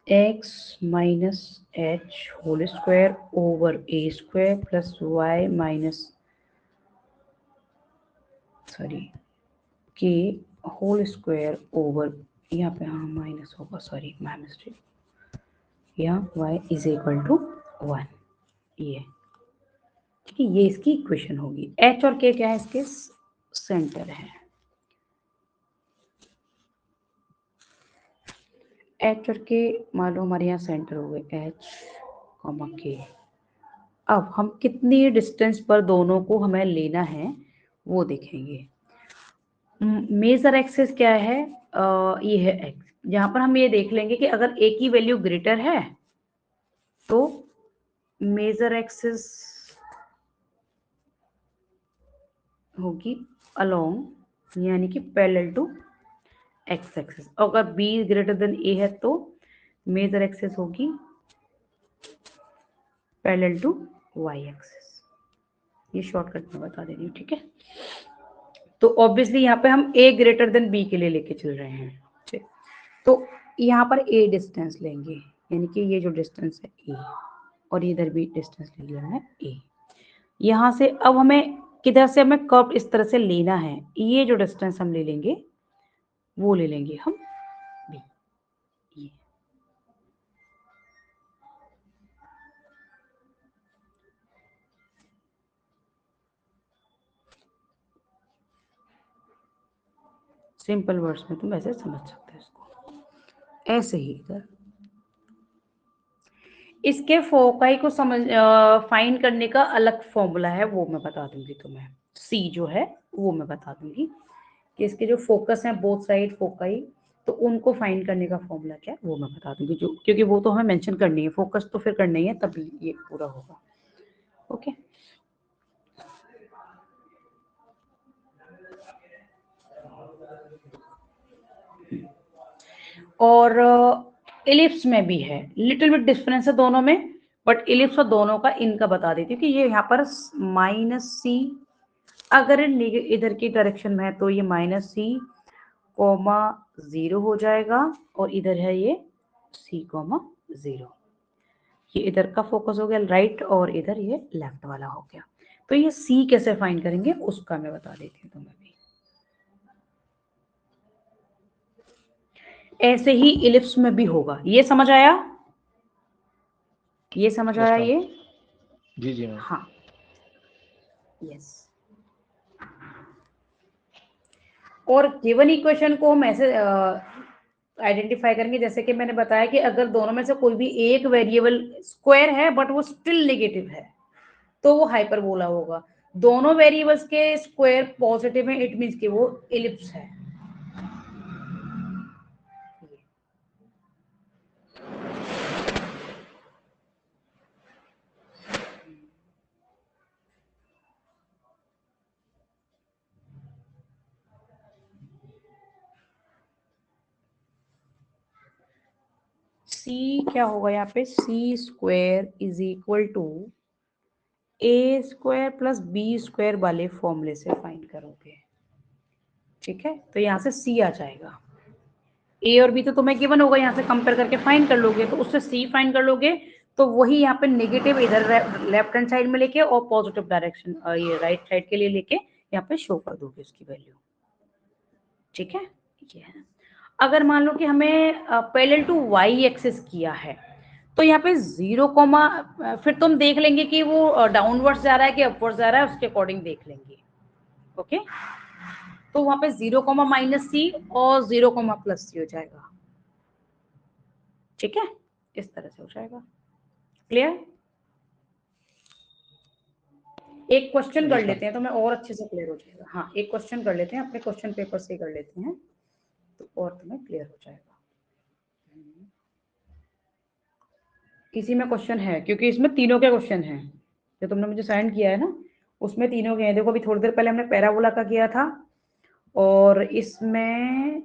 X minus H whole square over ए square plus Y minus sorry K whole square over यहाँ पे हाँ माइनस होगा, सॉरी माय मिस्टेक, यहाँ y इज इक्वल टू 1, ये ठीक है, ये इसकी इक्वेशन होगी। h और k क्या है, इसके सेंटर है, h और k मान लो हमारे यहाँ सेंटर हो गए h, k। अब हम कितनी डिस्टेंस पर दोनों को हमें लेना है वो देखेंगे। मेजर एक्सेस क्या है, ये है x, जहां पर हम ये देख लेंगे कि अगर a की वैल्यू ग्रेटर है तो मेजर एक्सेस होगी अलोंग, यानी कि पैरेलल टू एक्स एक्सेस। अगर b ग्रेटर देन a है तो मेजर एक्सेस होगी पैरेलल टू y एक्सेस। ये शॉर्टकट में बता दे रही हूँ, ठीक है। तो ऑब्वियसली यहाँ पे हम a ग्रेटर देन b के लिए लेके चल रहे हैं, ठीक। तो यहाँ पर a डिस्टेंस लेंगे, यानी कि ये जो डिस्टेंस है a, और इधर भी डिस्टेंस ले लिया है a। यहाँ से अब हमें किधर से हमें कर्व इस तरह से लेना है, ये जो डिस्टेंस हम ले लेंगे वो ले लेंगे हम b, ये सिंपल वर्ड्स में तुम ऐसे समझ सकते हो इसको। ऐसे ही इधर इसके फोकाई को समझ फाइंड करने का अलग फॉर्मूला है, वो मैं बता दूंगी तुम्हें। सी जो है वो मैं बता दूंगी कि इसके जो फोकस है बोथ साइड फोकाई, तो उनको फाइंड करने का फॉर्मूला क्या है वो मैं बता दूंगी, जो क्योंकि वो तो हमें मेंशन करनी है, फोकस तो फिर करना ही है तभी ये पूरा होगा। ओके, और इलिप्स में भी है, लिटिल बिट डिफरेंस है दोनों में, बट इलिप्स और दोनों का इनका बता देती हूँ कि ये यहाँ पर -c, अगर इधर की डायरेक्शन में है तो ये -c, 0 हो जाएगा, और इधर है ये c, 0। ये इधर का फोकस हो गया राइट, और इधर ये लेफ्ट वाला हो गया। तो ये c कैसे फाइंड करेंगे उसका मैं बता देती हूँ तुम्हें भी। ऐसे ही इलिप्स में भी होगा, ये समझ आया, ये समझ आया ये? जी जी मैम। हाँ, यस। और गिवन इक्वेशन को हम ऐसे आइडेंटिफाई करेंगे, जैसे कि मैंने बताया कि अगर दोनों में से कोई भी एक वेरिएबल स्क्वायर है बट वो स्टिल नेगेटिव है तो वो हाइपरबोला होगा। दोनों वेरिएबल्स के स्क्वायर पॉजिटिव है, इट मींस कि वो इलिप्स है। सी क्या होगा यहाँ पे, C square is equal to A square plus B square वाले फॉर्मूले से फाइंड करोगे, ठीक है। तो यहाँ से सी आ जाएगा, ए और बी तो तुम्हें गिवन होगा, यहाँ से कंपेयर करके फाइंड कर लोगे, तो उससे सी फाइंड कर लोगे, तो वही यहाँ पे नेगेटिव इधर लेफ्ट हैंड साइड में लेके और पॉजिटिव डायरेक्शन ये राइट साइड के लिए लेके यहाँ पे शो कर दोगे उसकी वैल्यू, ठीक है। ये है। अगर मान लो कि हमें पैरेलल टू वाई एक्सिस किया है, तो यहाँ पे 0, फिर तुम देख लेंगे कि वो डाउनवर्ड्स जा रहा है कि अपवर्ड्स जा रहा है, उसके अकॉर्डिंग देख लेंगे। ओके, तो वहां पे 0, -c और 0, +c हो जाएगा, ठीक है। इस तरह से हो जाएगा, क्लियर। एक क्वेश्चन कर यस मैम। लेते हैं तो मैं और अच्छे से क्लियर हो जाएगा। हाँ, एक क्वेश्चन कर लेते हैं, अपने क्वेश्चन पेपर से कर लेते हैं तो और तुम्हें क्लियर हो जाएगा। इसी में क्वेश्चन है, क्योंकि इसमें तीनों के क्वेश्चन हैं जो तुमने मुझे सेंड किया है ना, उसमें तीनों के हैं। देखो अभी थोड़ी देर पहले हमने पैराबोला का किया था, और इसमें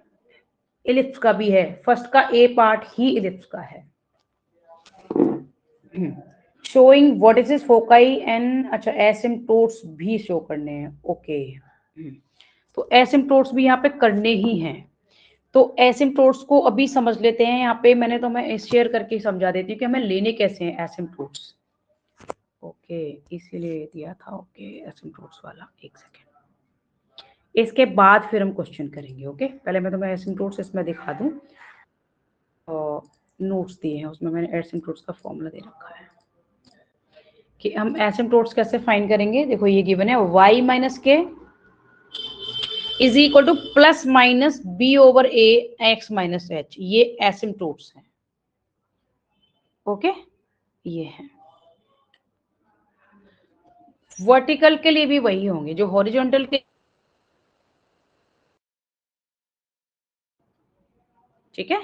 इलिप्स का भी है। फर्स्ट का ए पार्ट ही इलिप्स का है। Showing what is is foci and, अच्छा एसिम्प्टोट्स भी शो करने हैं, ओके। तो एसिम्प्टोट्स भी यहाँ पे करने ही हैं, तो एसिम्प्टोट्स को अभी समझ लेते हैं। यहाँ पे मैंने तो मैं शेयर करके समझा देती हूँ कि हमें लेने कैसे हैं एसिम्प्टोट्स। ओके, इसीलिए दिया था, ओके एसिम्प्टोट्स वाला, एक सेकेंड। इसके बाद फिर हम क्वेश्चन करेंगे। ओके, पहले मैं तुम्हें एसिम्प्टोट्स इसमें दिखा दूं और नोट्स दिए हैं उसमें मैंने एसिम्प्टोट्स का फॉर्मूला दे रखा है कि हम एसिम्प्टोट्स कैसे फाइंड करेंगे। देखो ये गिवन है y minus k is equal to plus minus b over a x minus h, ये एसिम्प्टोट्स हैं। ओके, ये है। वर्टिकल के लिए भी वही होंगे जो हॉरिजॉन्टल के, ठीक है।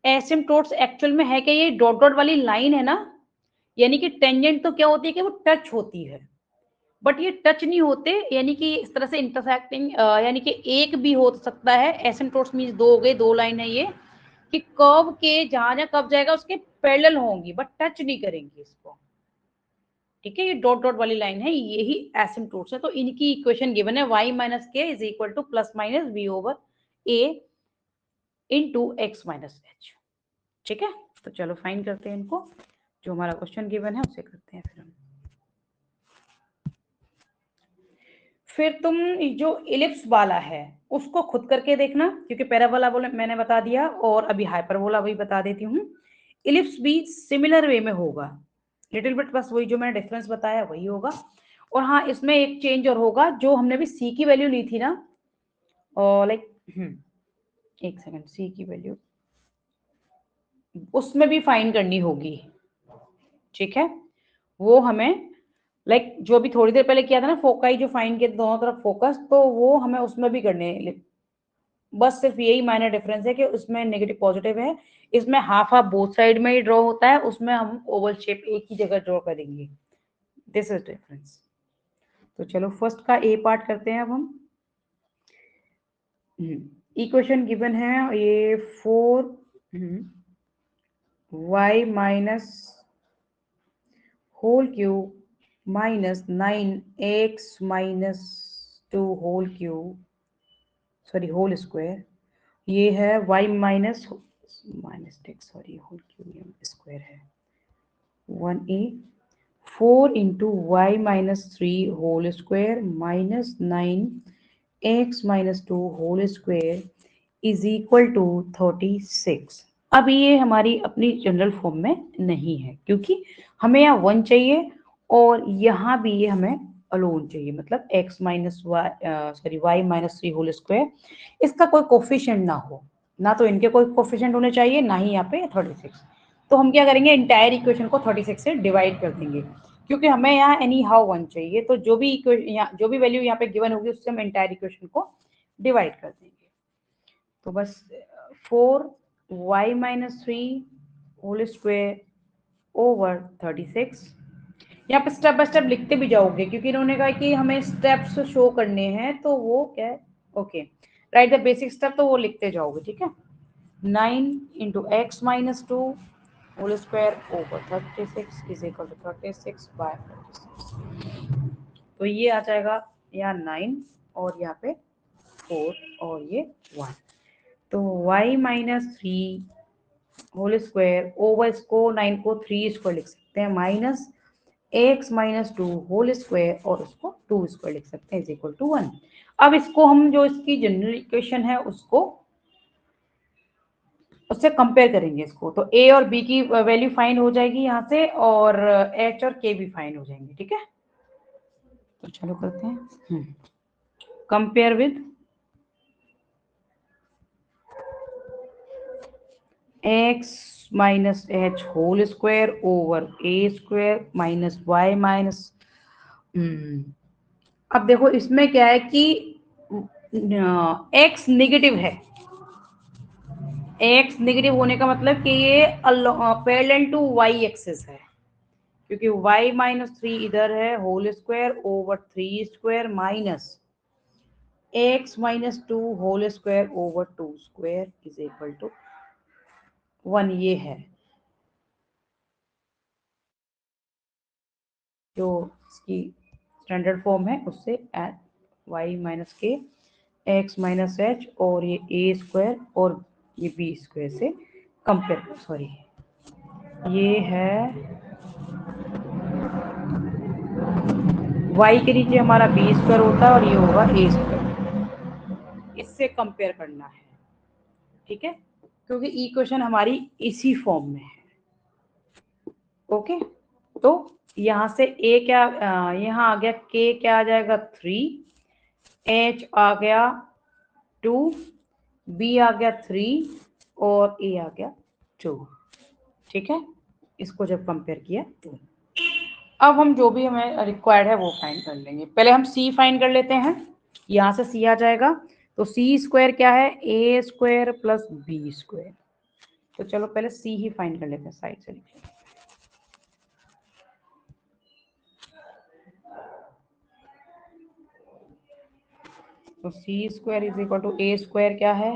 एसिम्प्टोट्स एक्चुअल में है क्या, ये डॉट डॉट वाली लाइन है ना, यानी कि टेंजेंट तो क्या होती है कि वो टच होती है, बट ये टच नहीं होते, यानी कि इस तरह से इंटरसेक्टिंग, यानी कि एक भी हो सकता है। एसिम्प्टोट्स मींस दो हो गए, दो लाइन है ये, कि कर्व के जहां जहां कर्व जाएगा उसके पैरेलल होंगी बट टच नहीं करेंगी इसको, ठीक है। ये डॉट डॉट वाली लाइन है, यही एसिम्प्टोट्स है। तो इनकी इक्वेशन गिवन है y minus k is equal to plus minus b over a into x minus h, ठीक है। तो चलो फाइन करते हैं इनको, जो हमारा क्वेश्चन गिवन है उसे करते हैं फिर हम। फिर तुम जो इलिप्स वाला है उसको खुद करके देखना, क्योंकि पैराबोला बोला मैंने बता दिया और अभी हाइपरबोला वही बता देती हूँ। इलिप्स भी सिमिलर वे में होगा, लिटिल बिट, बस वही जो मैंने डिफरेंस बताया वही होगा। और हाँ, इसमें एक चेंज और होगा, जो हमने भी सी की वैल्यू ली थी ना, और लाइक एक सेकंड, सी की वैल्यू उसमें भी फाइन करनी होगी, ठीक है। वो हमें लाइक जो अभी थोड़ी देर पहले किया था ना, फोकाई जो फाइन के दोनों तरफ फोकस, तो वो हमें उसमें भी करने, बस सिर्फ यही माइनर डिफरेंस है कि उसमें नेगेटिव पॉजिटिव है, इसमें हाफ हाफ बोथ साइड में ही ड्रॉ होता है, उसमें हम ओवल शेप एक ही जगह ड्रॉ करेंगे। This is difference. तो चलो फर्स्ट का ए पार्ट करते हैं अब हम। इक्वेशन गिवन है ये 4y minus whole cube minus 9x minus 2 whole cube, sorry whole square, ये है y माइनस माइनस टेक्स, सॉरी होल क्यूब स्क्वायर है 1a 4 into y minus 3 whole square minus 9x minus 2 whole square is equal to 36। अब ये हमारी अपनी general form में नहीं है, क्योंकि हमें यहाँ 1 चाहिए और यहाँ भी ये हमें अलोन चाहिए, मतलब x minus y, sorry y minus 3 whole square, इसका कोई कोफिशिएंट ना हो, ना तो इनके कोई कोफिशिएंट होने चाहिए, ना ही यहाँ पे 36। तो हम क्या करेंगे, इंटायर इक्वेशन को 36 से डिवाइड कर देंगे, क्योंकि हमें यहाँ एनी हाउ 1 चाहिए। तो जो भी इक्वेशन, जो भी वैल्यू यहाँ पे गिवन होगी उससे हम इंटायर इक्वेशन को डिवाइड कर देंगे। तो बस 4y minus 3 whole square over 36, यहाँ पे स्टेप बाय स्टेप लिखते भी जाओगे, क्योंकि इन्होंने कहा कि हमें स्टेप्स शो करने हैं, तो वो क्या है, okay, write the basic step, तो वो लिखते जाओगे, ठीक है। 9 into x minus 2 whole square over 36 is equal to 36 by 36। तो ये आ जाएगा यहाँ 9 और यहाँ पे 4 और ये 1। तो y minus 3 whole square over, इसको 9 को 3 स्क्वायर लिख सकते हैं, minus x minus 2 whole square और उसको 2 स्क्वायर लिख सकते हैं इज इक्वल टू 1। अब इसको हम जो इसकी जनरल इक्वेशन है उसको उससे कंपेयर करेंगे इसको, तो a और b की वैल्यू फाइन हो जाएगी यहाँ से, और h और k भी फाइन हो जाएंगे, ठीक है। तो चलो करते हैं compare with x minus H whole square over A square minus y minus, अब देखो इसमें क्या है कि x नेगेटिव है, x नेगेटिव होने का मतलब कि ये पैरेलल टू y एक्सिस है, क्योंकि y माइनस 3 इधर है whole square over 3 square minus x minus 2 whole square over 2 square is equal to 1। ये है जो इसकी स्टैंडर्ड फॉर्म है, उससे y माइनस के एक्स माइनस एच और ये ए स्क्वायर और ये बी स्क्वायर से कंपेयर, सॉरी ये है y के नीचे हमारा बी स्क्वायर होता है और ये होगा ए स्क्वायर। इससे कंपेयर करना है, ठीक है, क्योंकि इक्वेशन हमारी इसी फॉर्म में है। ओके, तो यहाँ से a क्या, यहाँ आ गया k क्या आ जाएगा 3, h आ गया 2, b आ गया 3 और a आ गया 2, ठीक है। इसको जब कंपेयर किया तो अब हम जो भी हमें रिक्वायर्ड है वो फाइंड कर लेंगे। पहले हम c फाइंड कर लेते हैं, यहाँ से c आ जाएगा। तो c स्क्वायर क्या है, a square plus b square. तो चलो पहले c ही फाइंड कर लेते हैं, साइड से लिख लेते हैं। तो C square is equal to A square क्या है,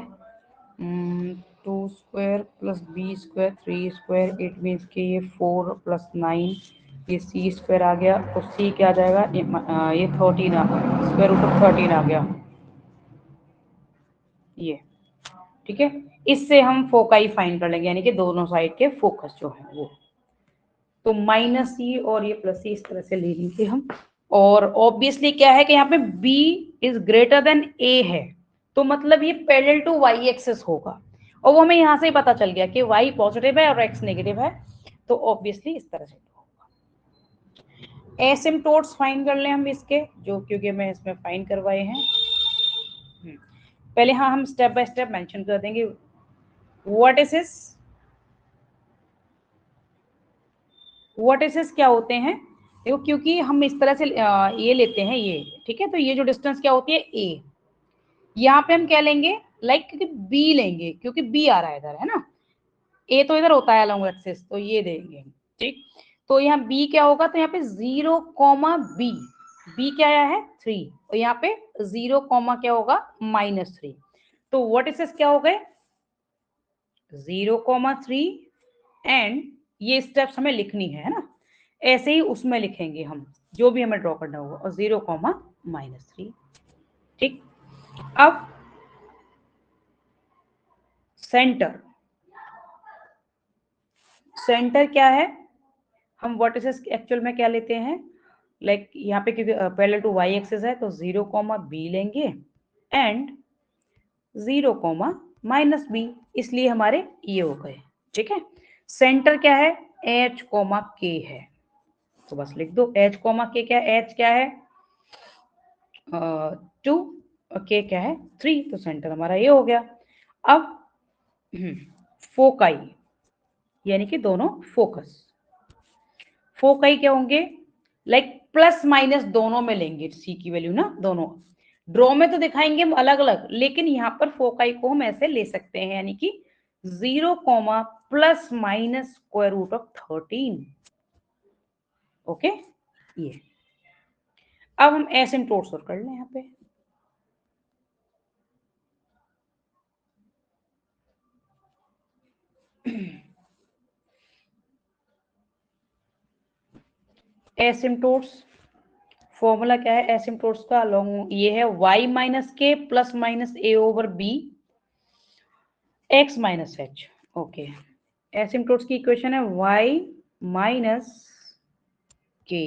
2 square plus B square 3 square, it means कि ये 4 प्लस 9, ये सी स्क्वायर आ गया। तो सी क्या आ जाएगा, ये 13 आ गया, स्क्वायर रूट ऑफ 13 आ गया ये, ठीक है। इससे हम फोकाई फाइंड कर लेंगे, यानी कि दोनों साइड के फोकस जो है वो। तो माइनस सी और ये प्लस सी इस तरह से ले लेंगे हम। और ऑब्वियसली क्या है कि यहाँ पे b is greater than a है, तो मतलब ये पैरेलल टू y एक्सिस होगा। और वो हमें यहाँ से ही पता चल गया कि y पॉजिटिव है और x नेगेटिव है, तो ऑब्वियसली इस तरह से होगा। एसिम्प्टोट्स फाइंड कर लें हम इसके, जो क्योंकि मैं इसमें फाइंड करवाए हैं। पहले हाँ हम स्टेप बाय स्टेप मेंशन कर देंगे। What is this, what is this क्या होते हैं, देखो क्योंकि हम इस तरह से ये लेते हैं ये, ठीक है। तो ये जो डिस्टेंस क्या होती है a, यहाँ पे हम क्या लेंगे, लाइक क्योंकि b लेंगे, क्योंकि b आ रहा है इधर, है ना, a तो इधर होता है अलोंग एक्सिस, तो ये देंगे हम, ठीक। तो यहाँ b क्या होगा, तो यहाँ पे 0, b, b क्या आया है 3, और यहाँ पे 0, क्या होगा -3। तो व्हाट इज दिस क्या हो गए 0,3, एंड ये स्टेप्स हमें लिखनी है ना, ऐसे ही उसमें लिखेंगे हम जो भी हमें ड्रॉ करना होगा, और 0, -3, ठीक। अब सेंटर, सेंटर क्या है, हम व्हाट इज एक्चुअल में क्या लेते हैं, लाइक यहाँ पे क्योंकि पैरेलल टू y एक्सिस है, तो 0, b लेंगे एंड 0, -b, इसलिए हमारे ये हो गए, ठीक है। सेंटर क्या है, h, k है, तो बस लिख दो h, k क्या है, h क्या है 2 और k क्या है 3, तो सेंटर हमारा ये हो गया। अब फोकाई, यानी कि दोनों फोकस, फोकाई क्या होंगे, लाइक प्लस माइनस दोनों में लेंगे सी की वैल्यू ना, दोनों ड्रॉ में तो दिखाएंगे हम अलग अलग, लेकिन यहाँ पर फोकाई को हम ऐसे ले सकते हैं, यानी कि 0, ±√13, ओके। ये अब हम एसिम्प्टोट्स कर लें यहाँ पे। एसिम्प्टोट्स फॉर्मूला क्या है एसिम्प्टोट्स का, लॉन्ग ये है y माइनस के plus minus a over b x minus h, okay. Asymptotes की इक्वेशन है y minus k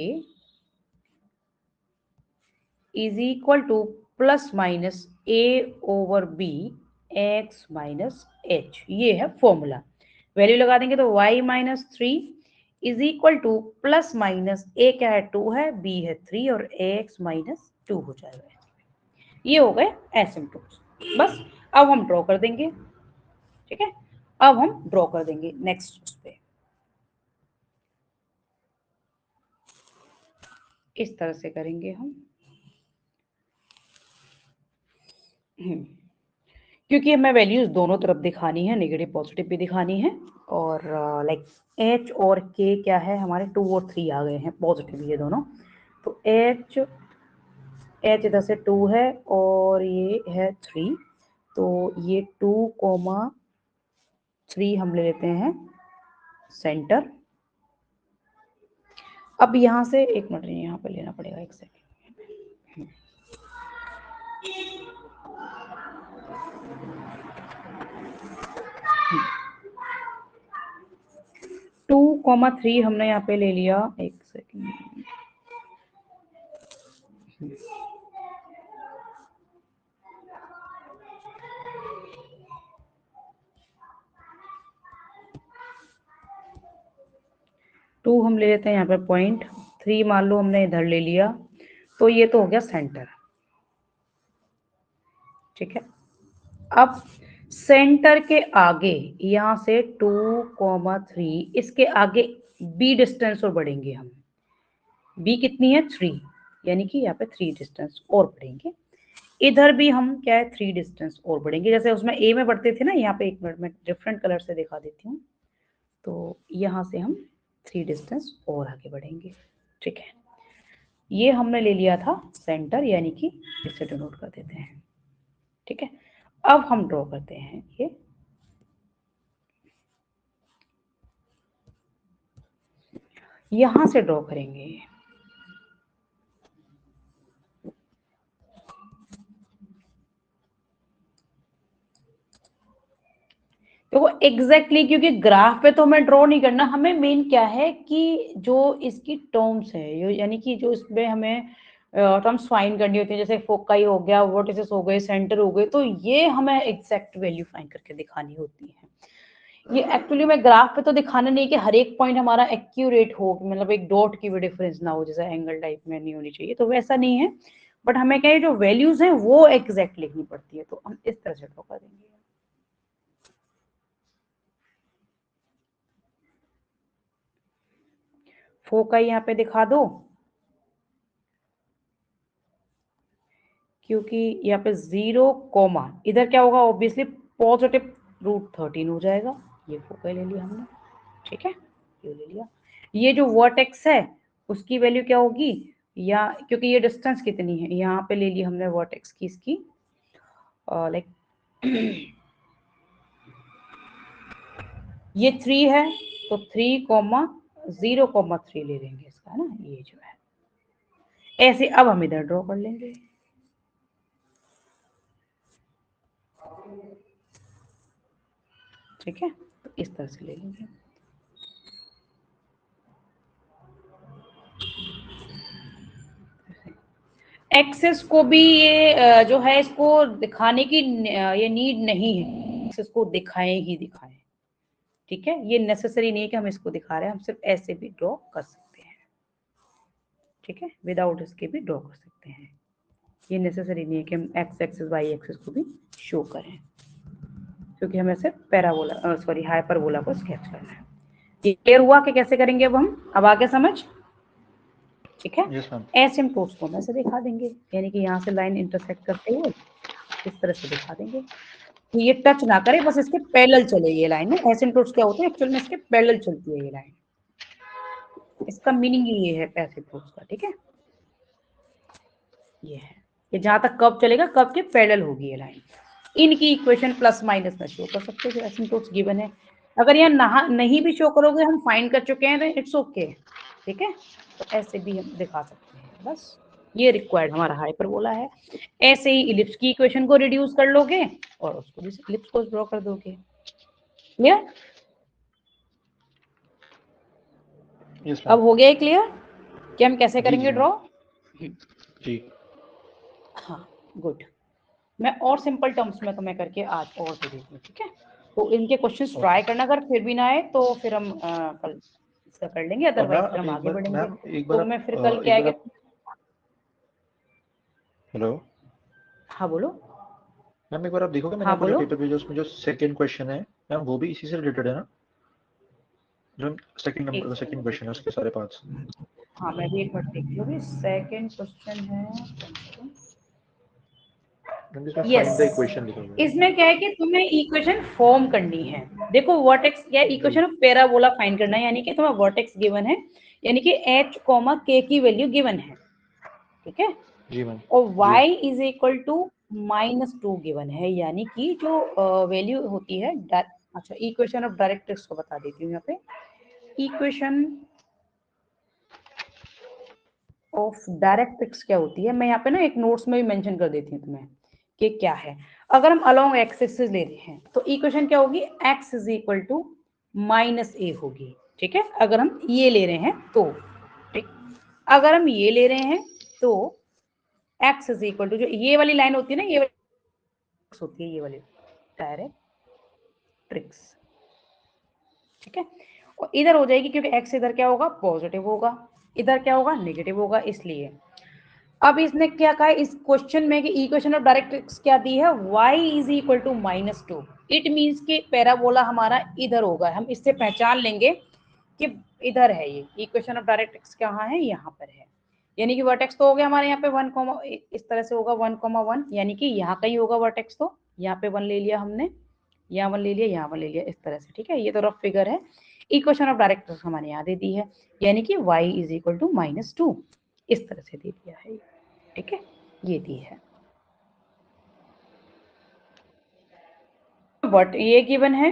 is equal to plus minus a over b x minus h, ये है फॉर्मूला। वैल्यू लगा देंगे तो y minus 3 is equal to plus minus a क्या है 2 है, b है 3 और x माइनस 2 हो जाएगा। ये हो गए एसिम्प्टोट्स। बस अब हम ड्रॉ कर देंगे, ठीक है। अब हम ड्रॉ कर देंगे नेक्स्ट उस पे, इस तरह से करेंगे हम। क्योंकि हमें वैल्यूज दोनों तरफ दिखानी है, नेगेटिव पॉजिटिव भी दिखानी है, और लाइक h और k क्या है हमारे 2 और 3 आ गए हैं पॉजिटिव ये दोनों, तो h इधर से 2 है और ये है 3, तो ये 2, 3 हम ले लेते हैं सेंटर। अब यहाँ से एक मिनट यहाँ पे लेना पड़ेगा, एक सेकेंड। 2, 3 हमने यहाँ पे ले लिया, एक सेकेंड। टू हम ले लेते हैं यहाँ पे 0.3 मान लो हमने इधर ले लिया, तो ये तो हो गया सेंटर। ठीक है, अब सेंटर के आगे यहां से 2,3 इसके आगे बी डिस्टेंस और बढ़ेंगे हम। बी कितनी है 3, यानी कि यहाँ पे 3 डिस्टेंस और बढ़ेंगे। इधर भी हम क्या है 3 डिस्टेंस और बढ़ेंगे, जैसे उसमें ए में बढ़ते थे ना, यहाँ पे एक मिनट में डिफरेंट कलर से दिखा देती हूँ। तो यहाँ से हम 3 डिस्टेंस और आगे बढ़ेंगे। ठीक है, ये हमने ले लिया था सेंटर, यानी कि इसे डिनोट कर देते हैं। ठीक है, अब हम ड्रॉ करते हैं ये यहां से ड्रॉ करेंगे। तो एग्जैक्टली क्योंकि ग्राफ पे तो हमें ड्रॉ नहीं करना, हमें मेन क्या है कि जो इसकी टर्म्स है, यानी कि जो इसमें हमें टर्म्स फाइंड करनी होती है, जैसे फोकाई हो गया, वर्टिसेस हो गए, सेंटर हो गए, तो ये हमें एग्जैक्ट वैल्यू फाइंड करके दिखानी होती है। ये एक्चुअली में ग्राफ पे तो दिखाना नहीं कि हर एक पॉइंट हमारा एक्यूरेट हो, मतलब एक डॉट की भी डिफरेंस ना हो, जैसे एंगल टाइप में नहीं होनी चाहिए, तो वैसा नहीं है। बट हमें क्या है जो वैल्यूज हैं वो एग्जैक्ट लिखनी पड़ती है, तो हम इस तरह से ड्रॉ कर देंगे। फोकाई यहाँ पे दिखा दो, क्योंकि यहाँ पे 0, इधर क्या होगा, ऑब्वियसली पॉजिटिव √13 हो जाएगा। ये फोकाई ले लिया हमने। ठीक है, ये ले लिया। ये जो वर्टेक्स है उसकी वैल्यू क्या होगी, या क्योंकि ये डिस्टेंस कितनी है, यहाँ पे ले ली हमने वर्टेक्स की इसकी लाइक ये 3 है, तो 3,0,3 ले लेंगे इसका, है ना, ये जो है ऐसे। अब हम इधर ड्रॉ कर लेंगे। ठीक है, तो इस तरह से ले लेंगे। एक्सेस को भी ये जो है इसको दिखाने की ये नीड नहीं है, एक्सेस को दिखाएं ही दिखाएं। ठीक है, ये नेसेसरी नहीं है कि हम इसको दिखा रहे हैं, हम सिर्फ ऐसे भी ड्रॉ कर सकते हैं। ठीक है, विदाउट इसके भी ड्रॉ कर सकते हैं, ये नेसेसरी नहीं है कि हम एक्स एक्सिस वाई एक्सिस को भी शो करें, क्योंकि हमें सिर्फ पैराबोला सॉरी हाइपरबोला को स्केच करना है। ये क्लियर हुआ कि कैसे करेंगे अब आगे समझ। ठीक है, एसिम्प्टोट्स को हम ऐसे दिखा देंगे, यानी कि यहाँ से लाइन इंटरसेक्ट करते हुए इस तरह से दिखा देंगे कि ये टच ना करे, बस इसके पैरेलल चले ये लाइन है। एसिम्प्टोट्स क्या होते हैं एक्चुअल में, इसके पैरेलल चलती है ये लाइन, इसका मीनिंग ये है एसिम्प्टोट्स का। ठीक है, ये है कि जहां तक कर्व चलेगा कर्व के पैरेलल होगी ये लाइन। इनकी इक्वेशन प्लस माइनस में शो कर सकते हो, एसिम्प्टोट्स गिवन है। अगर यहाँ नहीं भी शो करोगे, हम फाइंड कर चुके हैं, तो इट्स ओके। ठीक है, तो ऐसे भी हम दिखा सकते हैं, बस ये रिक्वायर्ड हमारा हाइपरबोला है। ऐसे ही इलिप्स की इक्वेशन को रिड्यूस कर लोगे और उसको भी इलिप्स को ड्रॉ कर दोगे। क्लियर? अब हो गया क्लियर कि हम कैसे करेंगे ड्रॉ? जी हाँ, गुड। मैं और सिंपल टर्म्स में तुम्हें करके आज और दे देती हूँ। ठीक है, तो इनके क्वेश्चंस ट्राई करना, अगर फिर भी ना आए तो फिर हम कल इसका कर लेंगे, अदरवाइज फिर हम आगे बढ़ेंगे। तो मैं फिर कल क्या है, हेलो, हाँ बोलो मैम एक बार आप देखोगे मैंने आपको जो पेपर भेजा उसमें जो सेकंड क्वेश्चन है मैम वो भी इसी से रिलेटेड है ना, जो सेकंड नंबर सेकंड क्वेश्चन है उसके सारे पार्ट्स। हाँ, मैं भी एक बार देख लूंगी। सेकंड क्वेश्चन है यस, इसमें क्या है कि तुम्हें इक्वेशन फॉर्म करनी है। देखो वर्टेक्स क्या है, इक्वेशन ऑफ पैराबोला फाइंड करना है, यानी कि तुम्हें वर्टेक्स गिवन है, यानी कि h, k की वैल्यू गिवन है। ठीक है जी मैम, और y is equal to -2 given है, यानी कि जो वैल्यू होती है अच्छा, इक्वेशन ऑफ डायरेक्ट्रिक्स को बता देती हूँ यहाँ पे। इक्वेशन ऑफ डायरेक्ट्रिक्स क्या होती है, मैं यहाँ पे ना एक नोट्स में भी मेंशन कर देती हूँ तुम्हें कि क्या है। अगर हम अलोंग एक्स एक्सिस ले रहे हैं तो इक्वेशन क्या होगी, x is equal to -a होगी। ठीक है, अगर हम ये ले रहे हैं तो, ठीक, अगर हम ये ले रहे हैं तो x इज इक्वल टू, जो ये वाली लाइन होती है ना, ये वाली होती है, ये वाली डायरेक्ट्रिक्स, ठीक है। और इधर हो जाएगी क्योंकि x इधर क्या होगा, पॉजिटिव होगा, इधर क्या होगा, नेगेटिव होगा, इसलिए। अब इसने क्या कहा है इस क्वेश्चन में कि इक्वेशन ऑफ डायरेक्ट्रिक्स क्या दी है, y is equal to -2। It means कि पैराबोला हमारा इधर होगा, हम इससे पहचान लेंगे कि इधर है, ये इक्वेशन ऑफ डायरेक्ट्रिक्स कहाँ है, यहाँ पर है। यानी कि वर्टेक्स तो हो गया हमारे यहाँ पे 1, इस तरह से होगा 1,1, यानी कि यहाँ का ही होगा वर्टेक्स, तो यहाँ पे 1 ले लिया हमने, यहाँ 1 ले लिया, यहाँ 1 ले लिया, इस तरह से, ठीक है। ये तो रफ फिगर है। इक्वेशन ऑफ डायरेक्ट्रिक्स हमारे यहाँ दे दी है, यानी कि y इज इक्वल टू -2, इस तरह से दे दिया है, ठीक है, ये दी है। बट ये गिवन है,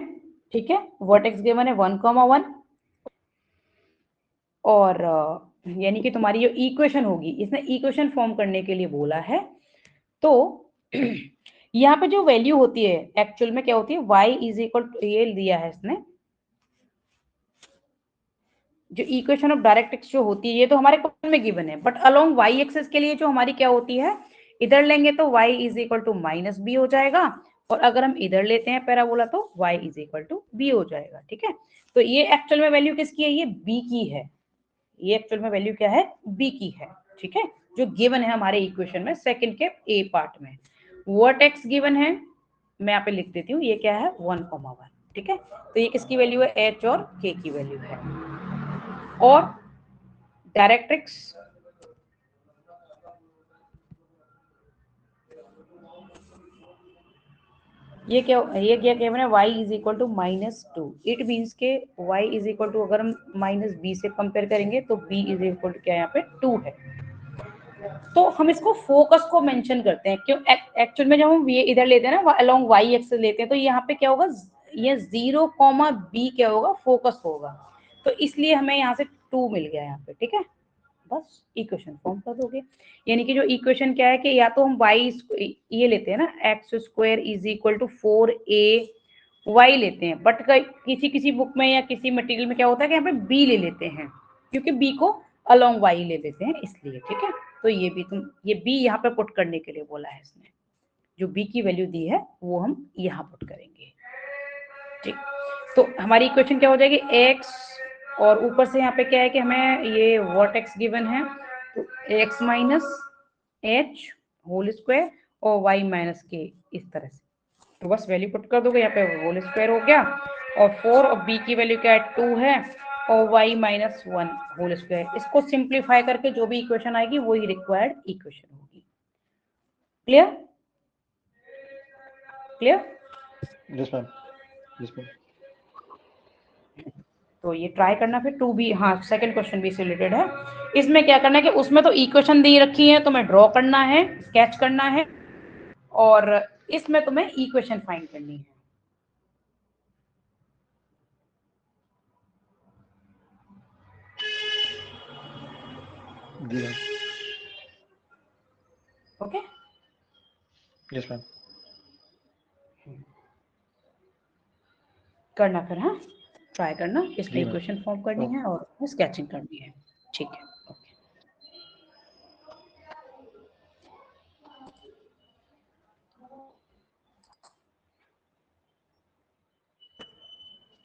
ठीक है, वर्टेक्स गिवन है 1,1, और यानी कि तुम्हारी जो इक्वेशन होगी, इसने इक्वेशन फॉर्म करने के लिए बोला है, तो यहाँ पे जो वैल्यू होती है एक्चुअल में क्या होती है, y इज इक्वल टू, ये दिया है इसने, जो इक्वेशन ऑफ डायरेक्ट्रिक्स जो होती है, ये तो हमारे क्वेश्चन में गिवन है, बट अलोंग y एक्सिस के लिए जो हमारी क्या होती है, इधर लेंगे तो y is equal to -b हो जाएगा, और अगर हम इधर लेते हैं पैराबोला तो y is equal to b हो जाएगा, ठीक है। तो ये एक्चुअल में वैल्यू किसकी है, ये b की है, ये एक्चुअल में वैल्यू क्या है, b की है, ठीक है, जो गिवन है हमारे इक्वेशन में सेकंड के ए पार्ट में। वर्टेक्स गिवन है, मैं यहाँ पे लिख देती हूँ, ये क्या है 1,1, ठीक है। तो ये किसकी वैल्यू है, h और k की वैल्यू है। और डायरेक्ट्रिक्स, ये क्या गिवन है, y is equal to -2। It means के y इज इक्वल टू, अगर हम -b से कंपेयर करेंगे तो b इज इक्वल टू क्या यहाँ पे 2 है। तो हम इसको फोकस को मेंशन करते हैं, क्यों, एक्चुअल में जब हम ये इधर लेते हैं ना अलोंग y एक्सिस लेते हैं, तो यहाँ पे क्या होगा, ये 0,b क्या होगा, फोकस होगा, तो इसलिए हमें यहाँ से 2 मिल गया यहाँ पे, ठीक है। बस इक्वेशन फॉर्म कर दोगे, यानी कि जो इक्वेशन क्या है कि या तो हम y ये लेते हैं ना, x² is equal to 4ay लेते हैं, बट किसी किसी बुक में या किसी मटेरियल में क्या होता है कि यहाँ पे b ले लेते हैं, क्योंकि b को अलोंग y ले लेते हैं, इसलिए, ठीक है। तो ये भी तुम, ये b यहाँ पे पुट करने के लिए बोला है इसने, जो b की वैल्यू दी है वो हम यहाँ पुट करेंगे, ठीक। तो हमारी इक्वेशन क्या हो जाएगी, x, और ऊपर से यहाँ पे क्या है कि हमें ये वर्टेक्स गिवन है, तो x minus h whole square और y माइनस k, इस तरह से। तो बस वैल्यू पुट कर दोगे, यहाँ पे होल स्क्वायर हो गया, और 4, और b की वैल्यू क्या है 2 है, और y माइनस 1 होल स्क्वायर। इसको सिंप्लीफाई करके जो भी इक्वेशन आएगी वही रिक्वायर्ड इक्वेशन होगी। Clear, clear. Yes ma'am, yes ma'am. तो ये ट्राई करना फिर 2b, हाँ सेकंड क्वेश्चन भी इससे रिलेटेड है। इसमें क्या करना है कि उसमें तो इक्वेशन दी रखी है, तुम्हें ड्रॉ करना है, स्केच करना है, और इसमें तुम्हें इक्वेशन फाइंड करनी है। जी मैम। Okay, yes ma'am. करना फिर, हाँ ट्राई करना, इसमें जी मैम। इक्वेशन फॉर्म करनी है और स्केचिंग करनी है, ठीक है।